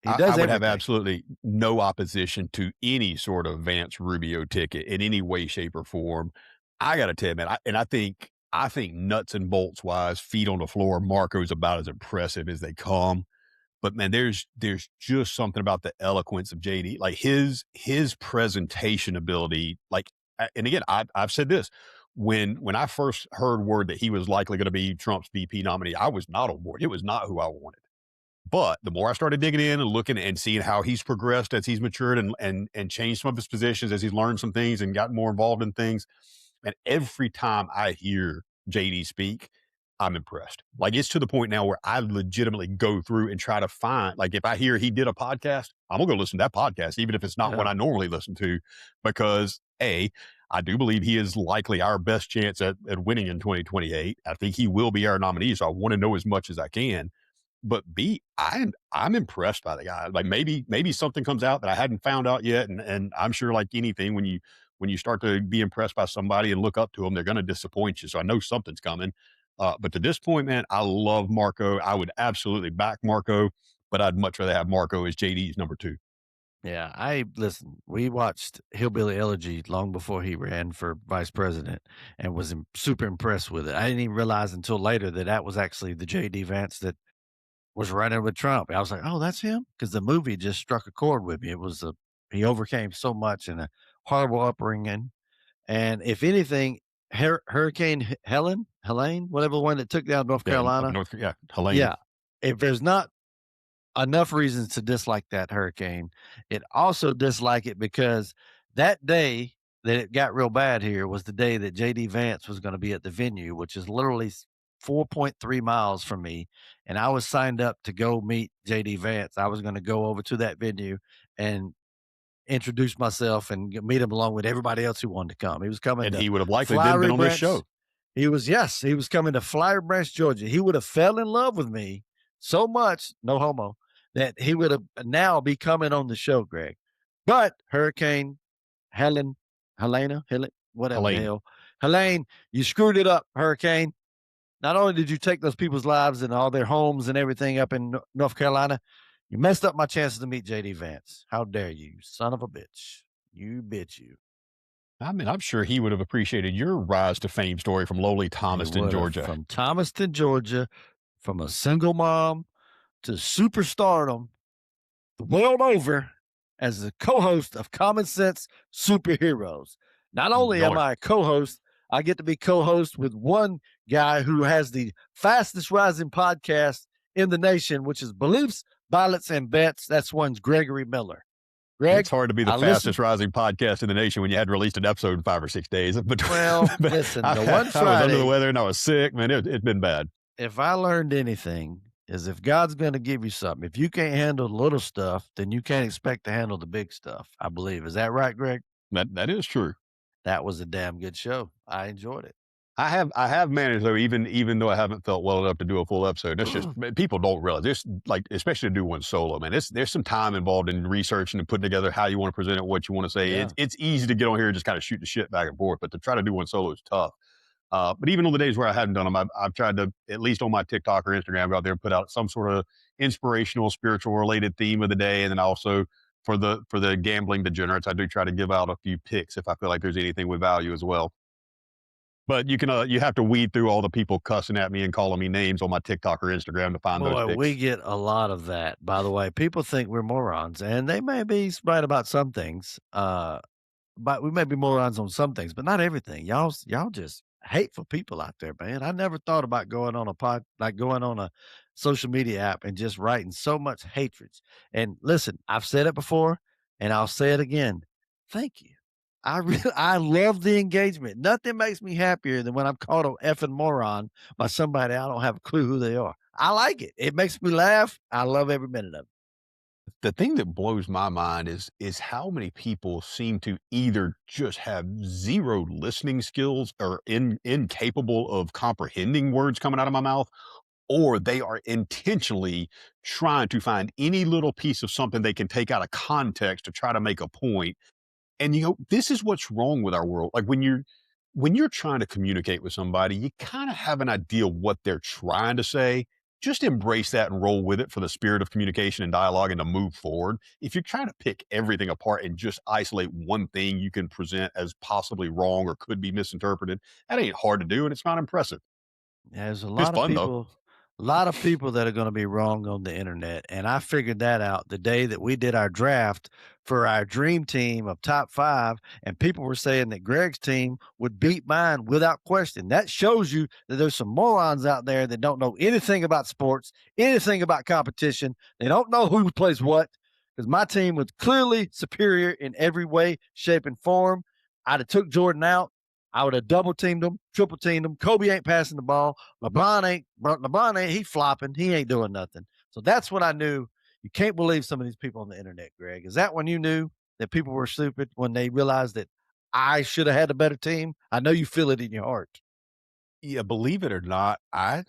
He I does would have everything. absolutely no opposition to any sort of Vance Rubio ticket in any way, shape, or form. I got to tell you, man, I think nuts and bolts wise, feet on the floor, Marco's about as impressive as they come. But man, there's just something about the eloquence of JD, like his presentation ability. And again, I've said this when I first heard word that he was likely going to be Trump's VP nominee, I was not on board. It was not who I wanted. But the more I started digging in and looking and seeing how he's progressed as he's matured and changed some of his positions as he's learned some things and gotten more involved in things, and every time I hear JD speak, I'm impressed. Like it's to the point now where I legitimately go through and try to find, like if I hear he did a podcast, I'm gonna go listen to that podcast, even if it's not what I normally listen to, because I do believe he is likely our best chance at winning in 2028. I think he will be our nominee, so I want to know as much as I can. But B, I'm impressed by the guy. Like maybe something comes out that I hadn't found out yet, and I'm sure like anything when you start to be impressed by somebody and look up to them, they're going to disappoint you. So I know something's coming. But to this point, man, I love Marco. I would absolutely back Marco, but I'd much rather have Marco as JD's number 2. Yeah, listen, we watched Hillbilly Elegy long before he ran for vice president and was super impressed with it. I didn't even realize until later that was actually the JD Vance that was running with Trump. I was like, "Oh, that's him," because the movie just struck a chord with me. He overcame so much in a horrible upbringing, and if anything, Hurricane Helene, whatever one that took down North Yeah, up Carolina, Helene. yeah. If there's not enough reasons to dislike that hurricane, it also dislike it because that day that it got real bad here was the day that JD Vance was going to be at the venue, which is literally 4.3 miles from me. And I was signed up to go meet JD Vance. I was going to go over to that venue and introduce myself and meet him along with everybody else who wanted to come. He was coming And to he would have likely been Flowery on this Branch. show. He was coming to Flowery Branch, Georgia. He would have fell in love with me so much, no homo, that he would have now be coming on the show, Greg. But Hurricane Helena, whatever the Helene. hell, Helene, you screwed it up, Hurricane. Not only did you take those people's lives and all their homes and everything up in North Carolina, you messed up my chances to meet JD Vance. How dare you, son of a bitch. You bitch, you. I mean, I'm sure he would have appreciated your rise to fame story from lowly Thomaston, Georgia. From Thomaston, Georgia, from a single mom to superstardom, the world over, as the co-host of Common Sense Superheroes. Not only am I a co-host, I get to be co-host with one guy who has the fastest rising podcast in the nation, which is Beliefs, Violence, and Bets. That's one's Gregory Miller. Greg, it's hard to be the fastest rising podcast in the nation when you hadn't released an episode in 5 or 6 days. Well, listen, the one Friday, I was under the weather and I was sick, man. It's been bad. If I learned anything, is if God's going to give you something, if you can't handle the little stuff, then you can't expect to handle the big stuff, I believe. Is that right, Greg? That is true. That was a damn good show. I enjoyed it. I have managed though, even though I haven't felt well enough to do a full episode. That's just people don't realize this, like especially to do one solo, man. There's some time involved in researching and putting together how you want to present it, what you want to say. Yeah. It's easy to get on here and just kind of shoot the shit back and forth, but to try to do one solo is tough. But even on the days where I hadn't done them, I've tried to, at least on my TikTok or Instagram, go out there and put out some sort of inspirational, spiritual related theme of the day, and then also for the gambling degenerates, I do try to give out a few picks if I feel like there's anything with value as well. But you have to weed through all the people cussing at me and calling me names on my TikTok or Instagram to find those Boy, we pics. get a lot of that, by the way. People think we're morons, and they may be right about some things. But we may be morons on some things, but not everything. Y'all just hateful people out there, man. I never thought about going on a going on a social media app and just writing so much hatred. And listen, I've said it before and I'll say it again. Thank you. I really I love the engagement. Nothing makes me happier than when I'm called a effing moron by somebody I don't have a clue who they are. I like it. It makes me laugh. I love every minute of it. The thing that blows my mind is how many people seem to either just have zero listening skills or incapable of comprehending words coming out of my mouth, or they are intentionally trying to find any little piece of something they can take out of context to try to make a point. And this is what's wrong with our world. Like when you're trying to communicate with somebody, you kind of have an idea what they're trying to say. Just embrace that and roll with it for the spirit of communication and dialogue and to move forward. If you're trying to pick everything apart and just isolate one thing you can present as possibly wrong or could be misinterpreted, that ain't hard to do and it's not impressive. There's It's fun though. a lot of people that are gonna be wrong on the internet, and I figured that out the day that we did our draft for our dream team of top 5, and people were saying that Greg's team would beat mine without question. That shows you that there's some morons out there that don't know anything about sports, anything about competition. They don't know who plays what, because my team was clearly superior in every way, shape, and form. I'd have took Jordan out. I would have double teamed him, triple teamed him. Kobe ain't passing the ball. LeBron ain't, he flopping. He ain't doing nothing. So that's when I knew you can't believe some of these people on the internet, Greg. Is that when you knew that people were stupid when they realized that I should have had a better team? I know you feel it in your heart. Yeah, believe it or not, I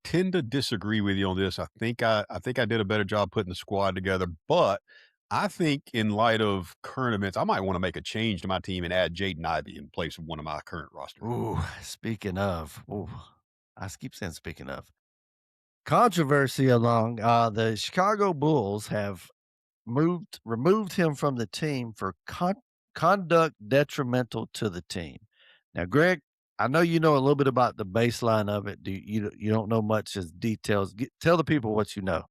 tend to disagree with you on this. I think I did a better job putting the squad together, but I think in light of current events, I might want to make a change to my team and add Jaden Ivey in place of one of my current roster. Ooh, speaking of, ooh, I keep saying speaking of controversy along the Chicago Bulls have removed him from the team for conduct detrimental to the team. Now, Greg, I know you know a little bit about the baseline of it. You don't know much as details? Tell the people what you know.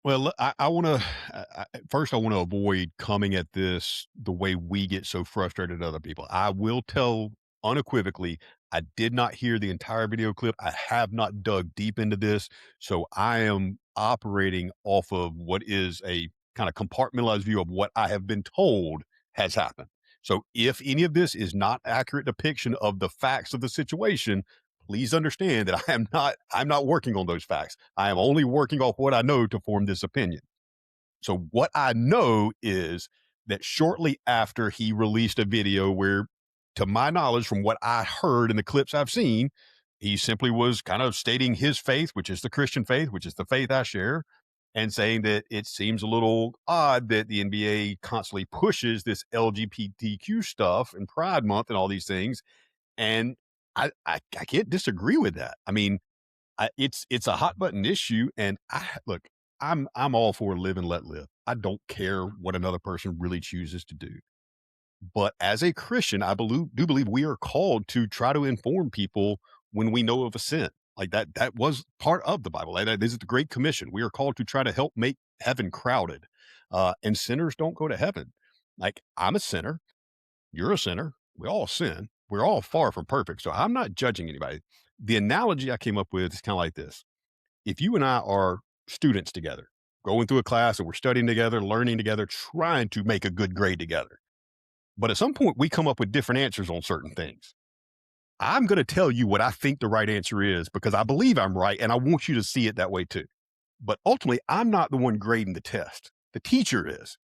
Well, I want to first. I want to avoid coming at this the way we get so frustrated at other people. I will tell unequivocally, I did not hear the entire video clip. I have not dug deep into this, so I am operating off of what is a kind of compartmentalized view of what I have been told has happened. So, if any of this is not accurate depiction of the facts of the situation, please understand that I'm not working on those facts. I am only working off what I know to form this opinion. So what I know is that shortly after he released a video where, to my knowledge, from what I heard in the clips I've seen, he simply was kind of stating his faith, which is the Christian faith, which is the faith I share, and saying that it seems a little odd that the NBA constantly pushes this LGBTQ stuff and Pride Month and all these things. And I can't disagree with that. I mean, it's a hot button issue, and I look, I'm all for live and let live. I don't care what another person really chooses to do. But as a Christian, do believe we are called to try to inform people when we know of a sin. Like that was part of the Bible. This is the Great Commission. We are called to try to help make heaven crowded. And sinners don't go to heaven. Like I'm a sinner. You're a sinner. We all sin. We're all far from perfect. So I'm not judging anybody. The analogy I came up with is kind of like this. If you and I are students together, going through a class and we're studying together, learning together, trying to make a good grade together. But at some point, we come up with different answers on certain things. I'm going to tell you what I think the right answer is because I believe I'm right and I want you to see it that way too. But ultimately, I'm not the one grading the test. The teacher is.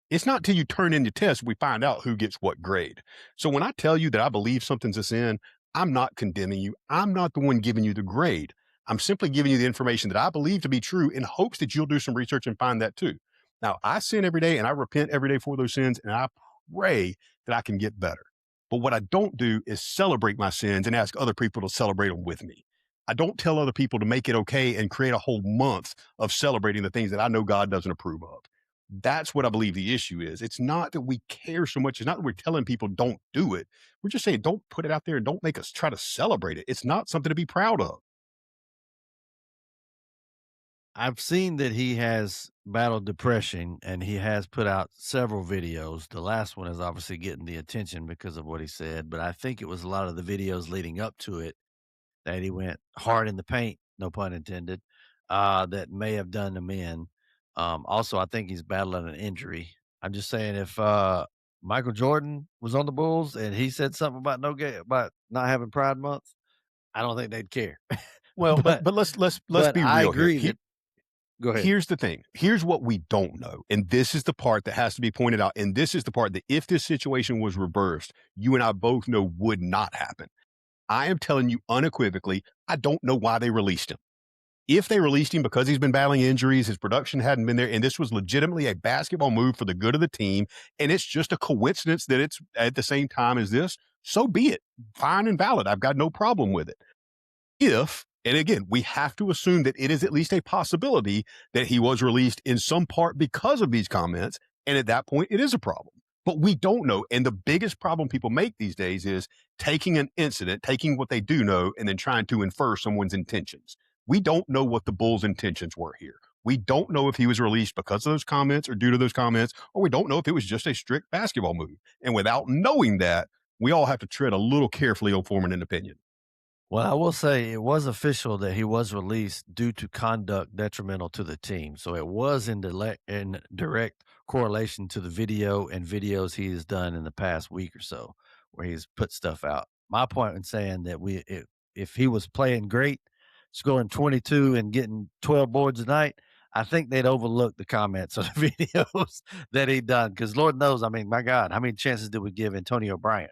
It's not till you turn in the test we find out who gets what grade. So when I tell you that I believe something's a sin, I'm not condemning you. I'm not the one giving you the grade. I'm simply giving you the information that I believe to be true in hopes that you'll do some research and find that too. Now, I sin every day and I repent every day for those sins and I pray that I can get better. But what I don't do is celebrate my sins and ask other people to celebrate them with me. I don't tell other people to make it okay and create a whole month of celebrating the things that I know God doesn't approve of. That's what I believe the issue is. It's not that we care so much. It's not that we're telling people don't do it. We're just saying don't put it out there and don't make us try to celebrate it. It's not something to be proud of. I've seen that he has battled depression and he has put out several videos. The last one is obviously getting the attention because of what he said, but I think it was a lot of the videos leading up to it that he went hard in the paint, no pun intended, that may have done him in. Also, I think he's battling an injury. I'm just saying if Michael Jordan was on the Bulls and he said something about about not having Pride Month, I don't think they'd care. Well, but but let's but be I real here. agree that go ahead. Here's the thing. Here's what we don't know. And this is the part that has to be pointed out. And this is the part that if this situation was reversed, you and I both know would not happen. I am telling you unequivocally, I don't know why they released him. If they released him because he's been battling injuries, his production hadn't been there, and this was legitimately a basketball move for the good of the team, and it's just a coincidence that it's at the same time as this, so be it. Fine and valid. I've got no problem with it. If, and again, we have to assume that it is at least a possibility that he was released in some part because of these comments. And at that point, it is a problem. But we don't know. And the biggest problem people make these days is taking an incident, taking what they do know, and then trying to infer someone's intentions. We don't know what the Bulls' intentions were here. We don't know if he was released because of those comments or due to those comments, or we don't know if it was just a strict basketball move. And without knowing that, we all have to tread a little carefully on forming an opinion. Well, I will say it was official that he was released due to conduct detrimental to the team. So it was in direct correlation to the video and videos he has done in the past week or so, where he's put stuff out. My point in saying that if he was playing great, scoring 22 and getting 12 boards a night, I think they'd overlook the comments on the videos that he done. Because Lord knows, I mean, my God, how many chances did we give Antonio Bryant?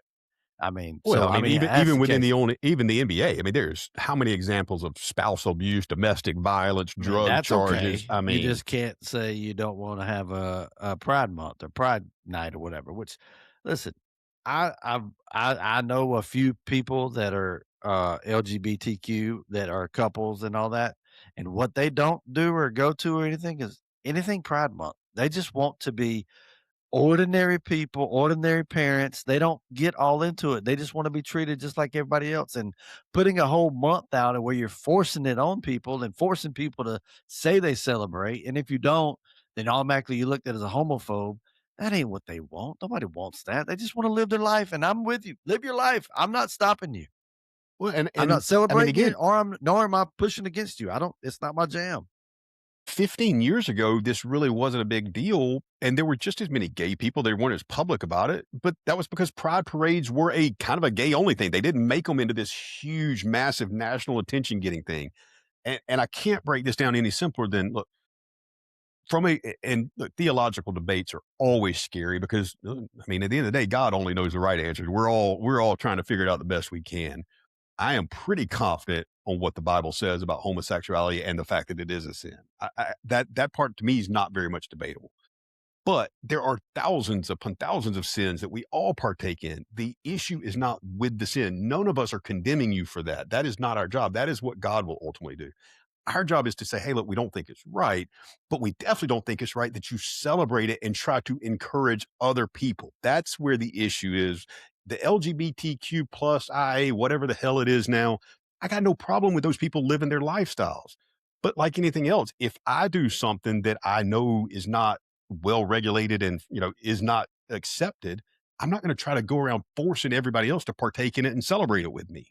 I mean, Well, so I mean, that's even the within case. even the NBA, I mean, there's how many examples of spousal abuse, domestic violence, I mean, drug that's charges. okay. I You mean, just can't say you don't wanna have a Pride Month or Pride Night or whatever, which listen, I know a few people that are, LGBTQ that are couples and all that, and what they don't do or go to or anything is anything Pride Month. They just want to be ordinary people, ordinary parents. They don't get all into it. They just want to be treated just like everybody else. And putting a whole month out of where you're forcing it on people and forcing people to say they celebrate. And if you don't, then automatically you looked at as a homophobe. That ain't what they want. Nobody wants that. They just want to live their life. And I'm with you. Live your life. I'm not stopping you. well, and I'm not I mean, celebrating again, it nor am I pushing against you. I don't, it's not my jam. 15 years ago, this really wasn't a big deal, and there were just as many gay people. They weren't as public about it, but that was because pride parades were a kind of a gay only thing. They didn't make them into this huge, massive national attention getting thing. And I can't break this down any simpler than look from and look, theological debates are always scary because I mean, at the end of the day, God only knows the right answers. We're all trying to figure it out the best we can. I am pretty confident on what the Bible says about homosexuality and the fact that it is a sin. That part to me is not very much debatable. But there are thousands upon thousands of sins that we all partake in. The issue is not with the sin. None of us are condemning you for that. That is not our job. That is what God will ultimately do. Our job is to say, hey, look, we don't think it's right, but we definitely don't think it's right that you celebrate it and try to encourage other people. That's where the issue is. The LGBTQ plus IA, whatever the hell it is now, I got no problem with those people living their lifestyles. But like anything else, if I do something that I know is not well regulated and is not accepted, I'm not going to try to go around forcing everybody else to partake in it and celebrate it with me.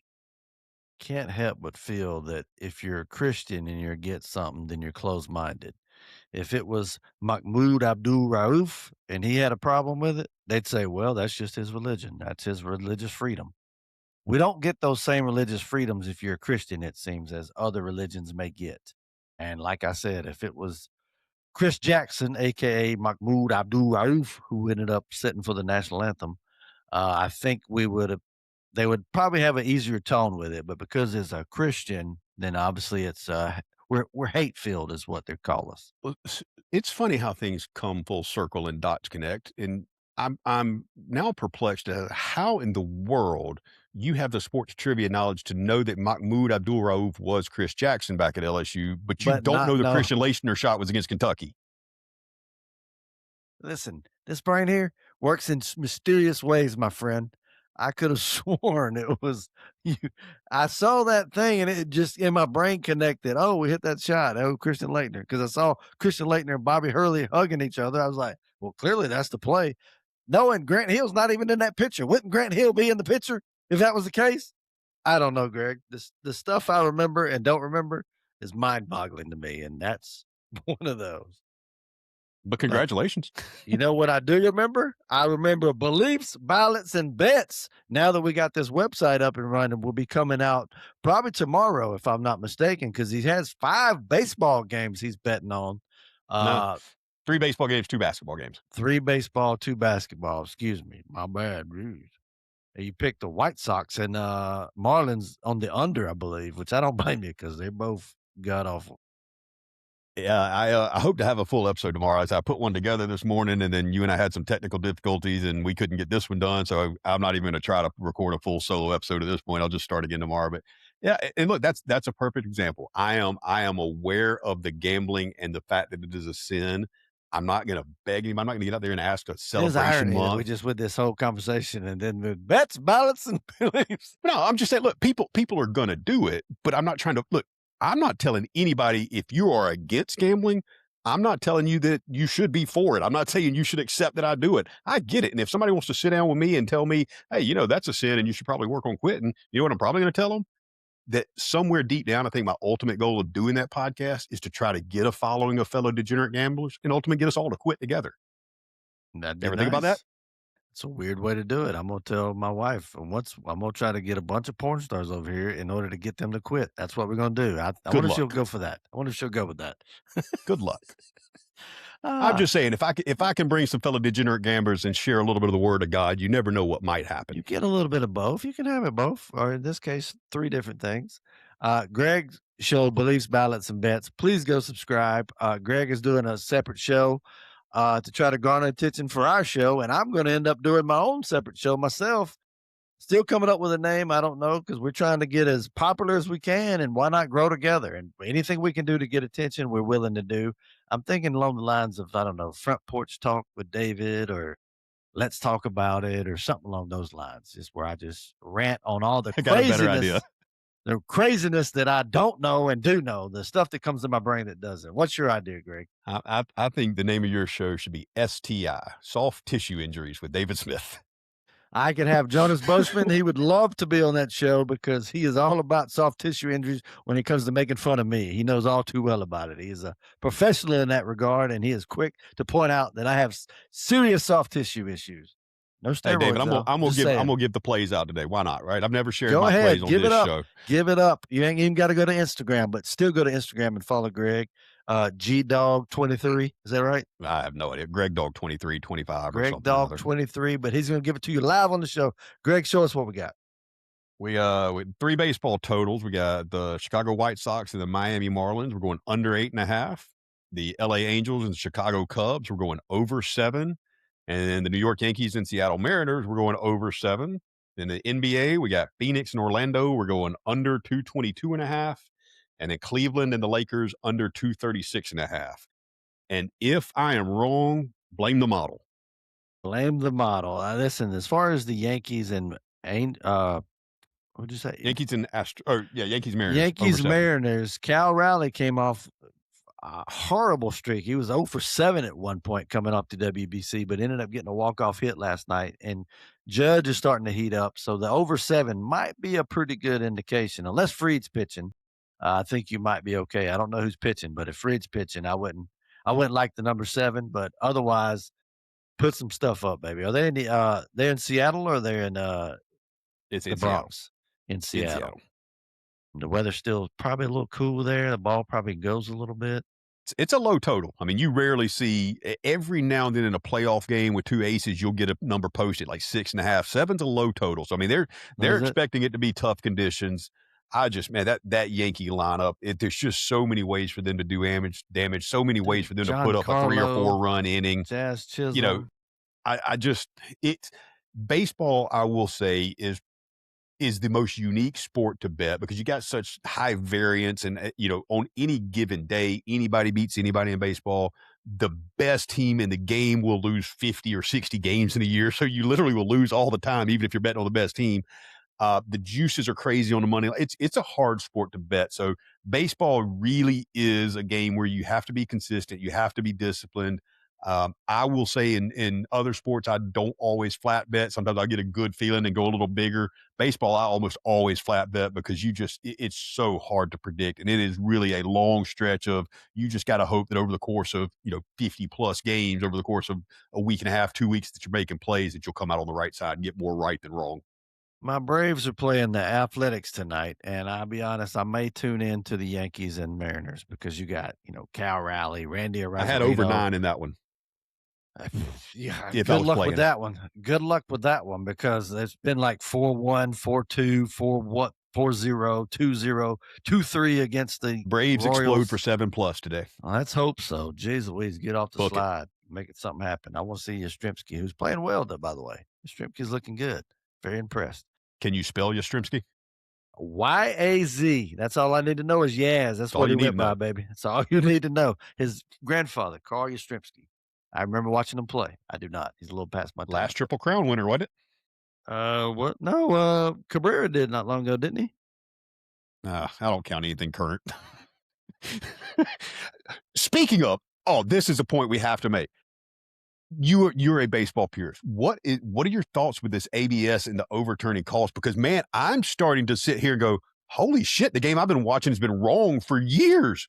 Can't help but feel that if you're a Christian and you're against something, then you're closed minded. If it was Mahmoud Abdul Rauf and he had a problem with it, they'd say, well, that's just his religion. That's his religious freedom. We don't get those same religious freedoms if you're a Christian, it seems, as other religions may get. And like I said, if it was Chris Jackson, aka Mahmoud Abdul Rauf, who ended up sitting for the national anthem, I think they would probably have an easier tone with it. But because it's a Christian, then obviously we're hate filled, is what they call us. Well, it's funny how things come full circle and dots connect. And I'm now perplexed at how in the world you have the sports trivia knowledge to know that Mahmoud Abdul Rauf was Chris Jackson back at LSU, but you But don't not know the know Christian Laettner shot was against Kentucky. Listen, this brain here works in mysterious ways, my friend. I could have sworn it was you. I saw that thing and it just in my brain connected. Oh, we hit that shot. Oh, Christian Laettner. Because I saw Christian Laettner and Bobby Hurley hugging each other. I was like, well, clearly that's the play. Knowing Grant Hill's not even in that picture. Wouldn't Grant Hill be in the picture if that was the case? I don't know, Greg. The stuff I remember and don't remember is mind boggling to me. And that's one of those. But congratulations. You know what I do remember? I remember beliefs, ballots, and bets. Now that we got this website up and running, will be coming out probably tomorrow, if I'm not mistaken, because he has 5 baseball games he's betting on. No, 3 baseball games, 2 basketball games. 3 baseball, 2 basketball. Excuse me. My bad. Rude. You picked the White Sox and Marlins on the under, I believe, which I don't blame you because they're both god awful. Yeah, I hope to have a full episode tomorrow. As I put one together this morning, and then you and I had some technical difficulties, and we couldn't get this one done. So I'm not even going to try to record a full solo episode at this point. I'll just start again tomorrow. But yeah, and look, that's a perfect example. I am aware of the gambling and the fact that it is a sin. I'm not going to beg him. I'm not going to get out there and ask a There's celebration irony that we month. just with this whole conversation and then the bets, ballots, and beliefs. No, I'm just saying, look, people are going to do it, but I'm not trying to look. I'm not telling anybody if you are against gambling. I'm not telling you that you should be for it. I'm not saying you should accept that I do it. I get it. And if somebody wants to sit down with me and tell me, hey, you know, that's a sin and you should probably work on quitting, you know what I'm probably going to tell them? That somewhere deep down, I think my ultimate goal of doing that podcast is to try to get a following of fellow degenerate gamblers and ultimately get us all to quit together. That'd be Ever think about that? nice. It's a weird way to do it. I'm gonna tell my wife, and I'm gonna try to get a bunch of porn stars over here in order to get them to quit. That's what we're gonna do. I Good wonder if she'll luck. go for that. I wonder if she'll go with that. Good luck. I'm Ah, just saying, if I can bring some fellow degenerate gamblers and share a little bit of the word of God, you never know what might happen. you get a little bit of both. You can have it both, or in this case, 3 different things. Greg's show, Beliefs, Ballots, and Bets. Please go subscribe. Greg is doing a separate show to try to garner attention for our show, and I'm going to end up doing my own separate show myself. Still coming up with a name, I don't know, because we're trying to get as popular as we can, and why not grow together? And anything we can do to get attention, we're willing to do. I'm thinking along the lines of, I don't know, Front Porch Talk with David, or Let's Talk About It, or something along those lines, just where I just rant on all the I got a better idea. the craziness that I don't know and do know, the stuff that comes to my brain that doesn't. What's your idea, Greg? I think the name of your show should be STI, Soft Tissue Injuries with David Smith. I could have Jonas Boschman. He would love to be on that show because he is all about soft tissue injuries when it comes to making fun of me. He knows all too well about it. He is a professional in that regard, and he is quick to point out that I have serious soft tissue issues. No steroids. Hey, David, I'm though. gonna Just saying. give the plays out today. Why not? Right? I've never shared Go my ahead, plays on give this it up. show. Give it up. You ain't even got to go to Instagram, but still go to Instagram and follow Greg. GDog23. Is that right? I have no idea. Greg Dog 23, 25 or Greg something. Dog 23, but he's going to give it to you live on the show. Greg, show us what we got. We with 3 baseball totals. We got the Chicago White Sox and the Miami Marlins. We're going under 8.5. The LA Angels and the Chicago Cubs. We're going over 7. And then the New York Yankees and Seattle Mariners. We're going over 7. In the NBA, we got Phoenix and Orlando. We're going under 222.5. And then Cleveland and the Lakers under 236.5. And if I am wrong, blame the model. Blame the model. Listen, as far as the Yankees and what'd you say? Yankees and Yankees Mariners. Yankees over 7. Mariners. Cal Raleigh came off a horrible streak. He was 0 for 7 at one point coming off the WBC, but ended up getting a walk-off hit last night. And Judge is starting to heat up, so the over 7 might be a pretty good indication. Unless Fried's pitching, I think you might be okay. I don't know who's pitching, but if Fried's pitching, I wouldn't like the number 7. But otherwise, put some stuff up, baby. Are they in they're in Seattle, or they're in It's the in Bronx? In Seattle. The weather's still probably a little cool there. The ball probably goes a little bit. It's a low total. I mean, you rarely see every now and then in a playoff game with 2 aces, you'll get a number posted like 6.5. 7's a low total. So I mean, they're expecting it to be tough conditions. That Yankee lineup, there's just so many ways for them to do damage, so many ways for them to put up a 3 or 4 run inning. Jazz Chisholm. You know, it's baseball, I will say, is the most unique sport to bet because you got such high variance and, on any given day, anybody beats anybody in baseball. the best team in the game will lose 50 or 60 games in a year. So you literally will lose all the time, even if you're betting on the best team. The juices are crazy on the money. It's a hard sport to bet. So baseball really is a game where you have to be consistent. You have to be disciplined. I will say in other sports, I don't always flat bet. Sometimes I get a good feeling and go a little bigger. Baseball, I almost always flat bet because it's so hard to predict. And it is really a long stretch of, you just got to hope that over the course of, 50 plus games over the course of a week and a half, 2 weeks that you're making plays, that you'll come out on the right side and get more right than wrong. My Braves are playing the Athletics tonight, and I'll be honest, I may tune in to the Yankees and Mariners because you got, Cal Raleigh, Randy I had over Arozareno. 9 in that one. Yeah, If I good was luck playing with it. that one. Good luck with that one because it's been like 4-1, 4-2, 4-1, 4-0, 2-0, 2-3 against the Braves explode Royals. for 7+ today. Well, let's hope so. Jeez Louise, get off the Book it. slide. Make it something happen. I want to see Yastrzemski, who's playing well, though, by the way. Yastrzemski's looking good. Very impressed. Can you spell Yastrzemski? Y-A-Z. That's all I need to know is Yaz. That's all what you he need went to by, know. baby. That's all you need to know. His grandfather, Carl Yastrzemski. I remember watching him play. I do not. He's a little past my time. Last Triple Crown winner, wasn't it? What? No, Cabrera did not long ago, didn't he? I don't count anything current. Speaking of, this is a point we have to make. You're a baseball purist. What are your thoughts with this ABS and the overturning calls? Because man, I'm starting to sit here and go, holy shit, the game I've been watching has been wrong for years.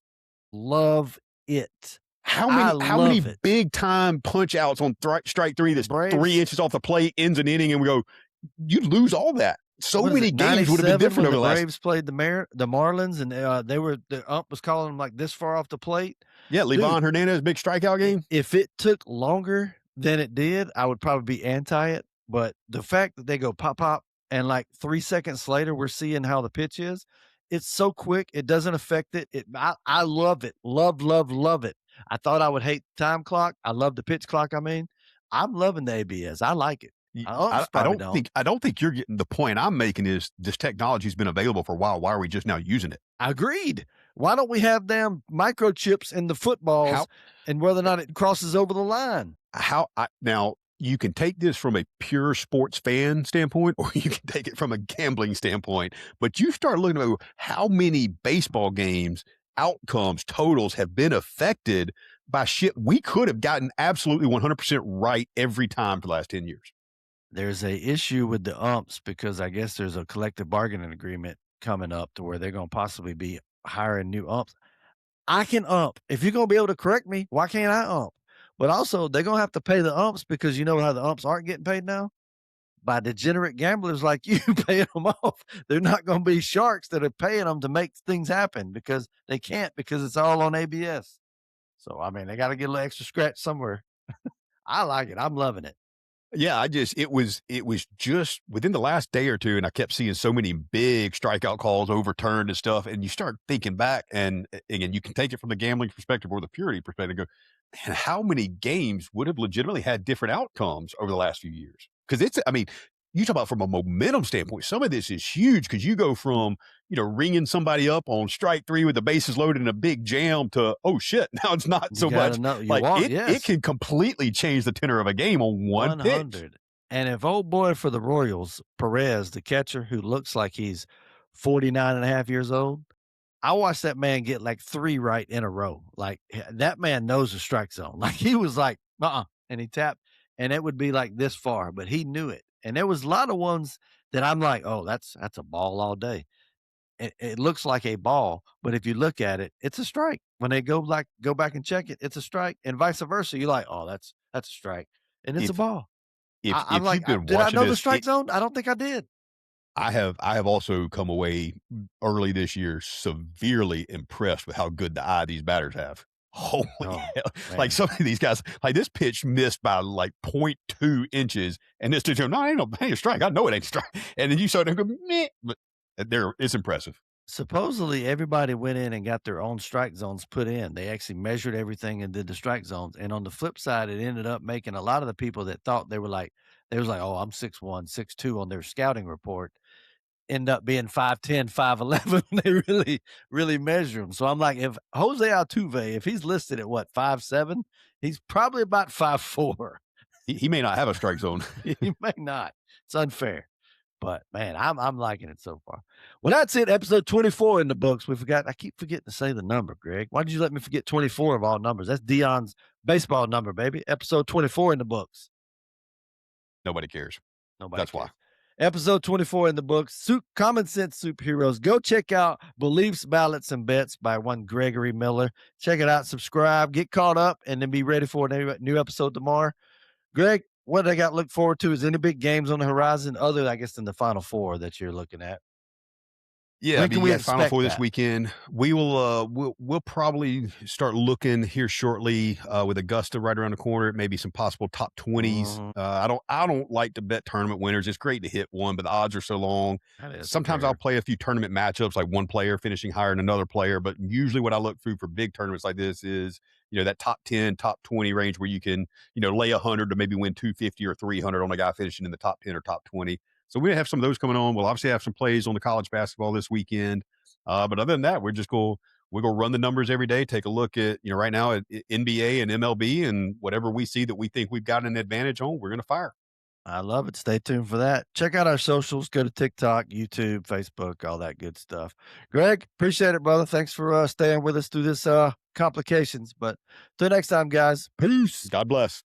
Love it. How I many love it. big time punch outs on strike 3 that's Braves- 3 inches off the plate, ends an inning, and we go, you'd lose all that. So What is many it, games would have been 97 different when over the last. Braves played the Marlins, and the ump was calling them like this far off the plate. Yeah, Livan Hernandez, big strikeout game. If it took longer than it did, I would probably be anti it. But the fact that they go pop, pop, and like 3 seconds later, we're seeing how the pitch is. It's so quick. It doesn't affect it. I love it. Love, love, love it. I thought I would hate the time clock. I love the pitch clock. I mean, I'm loving the ABS. I like it. I don't think you're getting the point I'm making is this technology's been available for a while. Why are we just now using it? Agreed. Why don't we have damn microchips in the footballs and whether or not it crosses over the line? Now you can take this from a pure sports fan standpoint, or you can take it from a gambling standpoint. But you start looking at how many baseball games, outcomes, totals have been affected by shit we could have gotten absolutely 100% right every time for the last 10 years. There's a issue with the umps because I guess there's a collective bargaining agreement coming up to where they're going to possibly be hiring new umps. I can ump. If you're going to be able to correct me, why can't I ump? But also, they're going to have to pay the umps because you know how the umps aren't getting paid now? By degenerate gamblers like you paying them off. They're not going to be sharks that are paying them to make things happen because they can't because it's all on ABS. So, I mean, they got to get a little extra scratch somewhere. I like it. I'm loving it. Yeah, it was just within the last day or two, and I kept seeing so many big strikeout calls overturned and stuff. And you start thinking back, and again, you can take it from the gambling perspective or the purity perspective. And go, man, how many games would have legitimately had different outcomes over the last few years? Because you talk about from a momentum standpoint, some of this is huge because you go from, ringing somebody up on strike 3 with the bases loaded and a big jam to, oh shit, now it's not so much. It can completely change the tenor of a game on one 100. pitch. And if old boy for the Royals, Perez, the catcher, who looks like he's 49 and a half years old, I watched that man get like 3 right in a row. Like that man knows the strike zone. Like he was like, and he tapped, and it would be like this far, but he knew it. And there was a lot of ones that I'm like, oh, that's a ball all day. It looks like a ball, but if you look at it, it's a strike. When they go back and check it, it's a strike, and vice versa. You're like, oh, that's a strike, and it's a ball. I'm like, did I know the strike zone? I don't think I did. I have also come away early this year severely impressed with how good the eye these batters have. Holy hell. Like some of these guys, like this pitch missed by like 0.2 inches, and this dude, no, ain't a strike. I know it ain't a strike. And then you saw them go, meh. But it's impressive. Supposedly everybody went in and got their own strike zones put in. They actually measured everything and did the strike zones. And on the flip side, it ended up making a lot of the people that thought they was like, oh, I'm 6'1", 6'2" on their scouting report. end up being 5'10", 5'11" when they really measure him. So I'm like, if Jose Altuve, if he's listed at what, 5'7", he's probably about 5'4". He may not have a strike zone. He may not. It's unfair. But man, I'm liking it so far. Well, that's it. Episode 24 in the books. I keep forgetting to say the number, Greg. Why did you let me forget 24 of all numbers? That's Dion's baseball number, baby. Episode 24 in the books. Nobody cares. That's why. Episode 24 in the books. Common Sense Superheroes. Go check out Beliefs, Ballots, and Bets by one Gregory Miller. Check it out. Subscribe. Get caught up, and then be ready for a new episode tomorrow. Greg, what do I got to look forward to? Is any big games on the horizon other, I guess, than the Final Four that you're looking at? Yeah, When can we Final expect Four this that? weekend. We will we'll probably start looking here shortly with Augusta right around the corner. Maybe some possible top 20s. I don't like to bet tournament winners. It's great to hit one, but the odds are so long. Sometimes I'll play a few tournament matchups, like one player finishing higher than another player. But usually, what I look through for big tournaments like this is that top 10, top 20 range where you can lay 100 to maybe win 250 or 300 on a guy finishing in the top 10 or top 20. So we have some of those coming on. We'll obviously have some plays on the college basketball this weekend. But other than that, we're going to run the numbers every day, take a look at, right now at NBA and MLB, and whatever we see that we think we've got an advantage on, we're going to fire. I love it. Stay tuned for that. Check out our socials. Go to TikTok, YouTube, Facebook, all that good stuff. Greg, appreciate it, brother. Thanks for staying with us through this complications. But till next time, guys. Peace. God bless.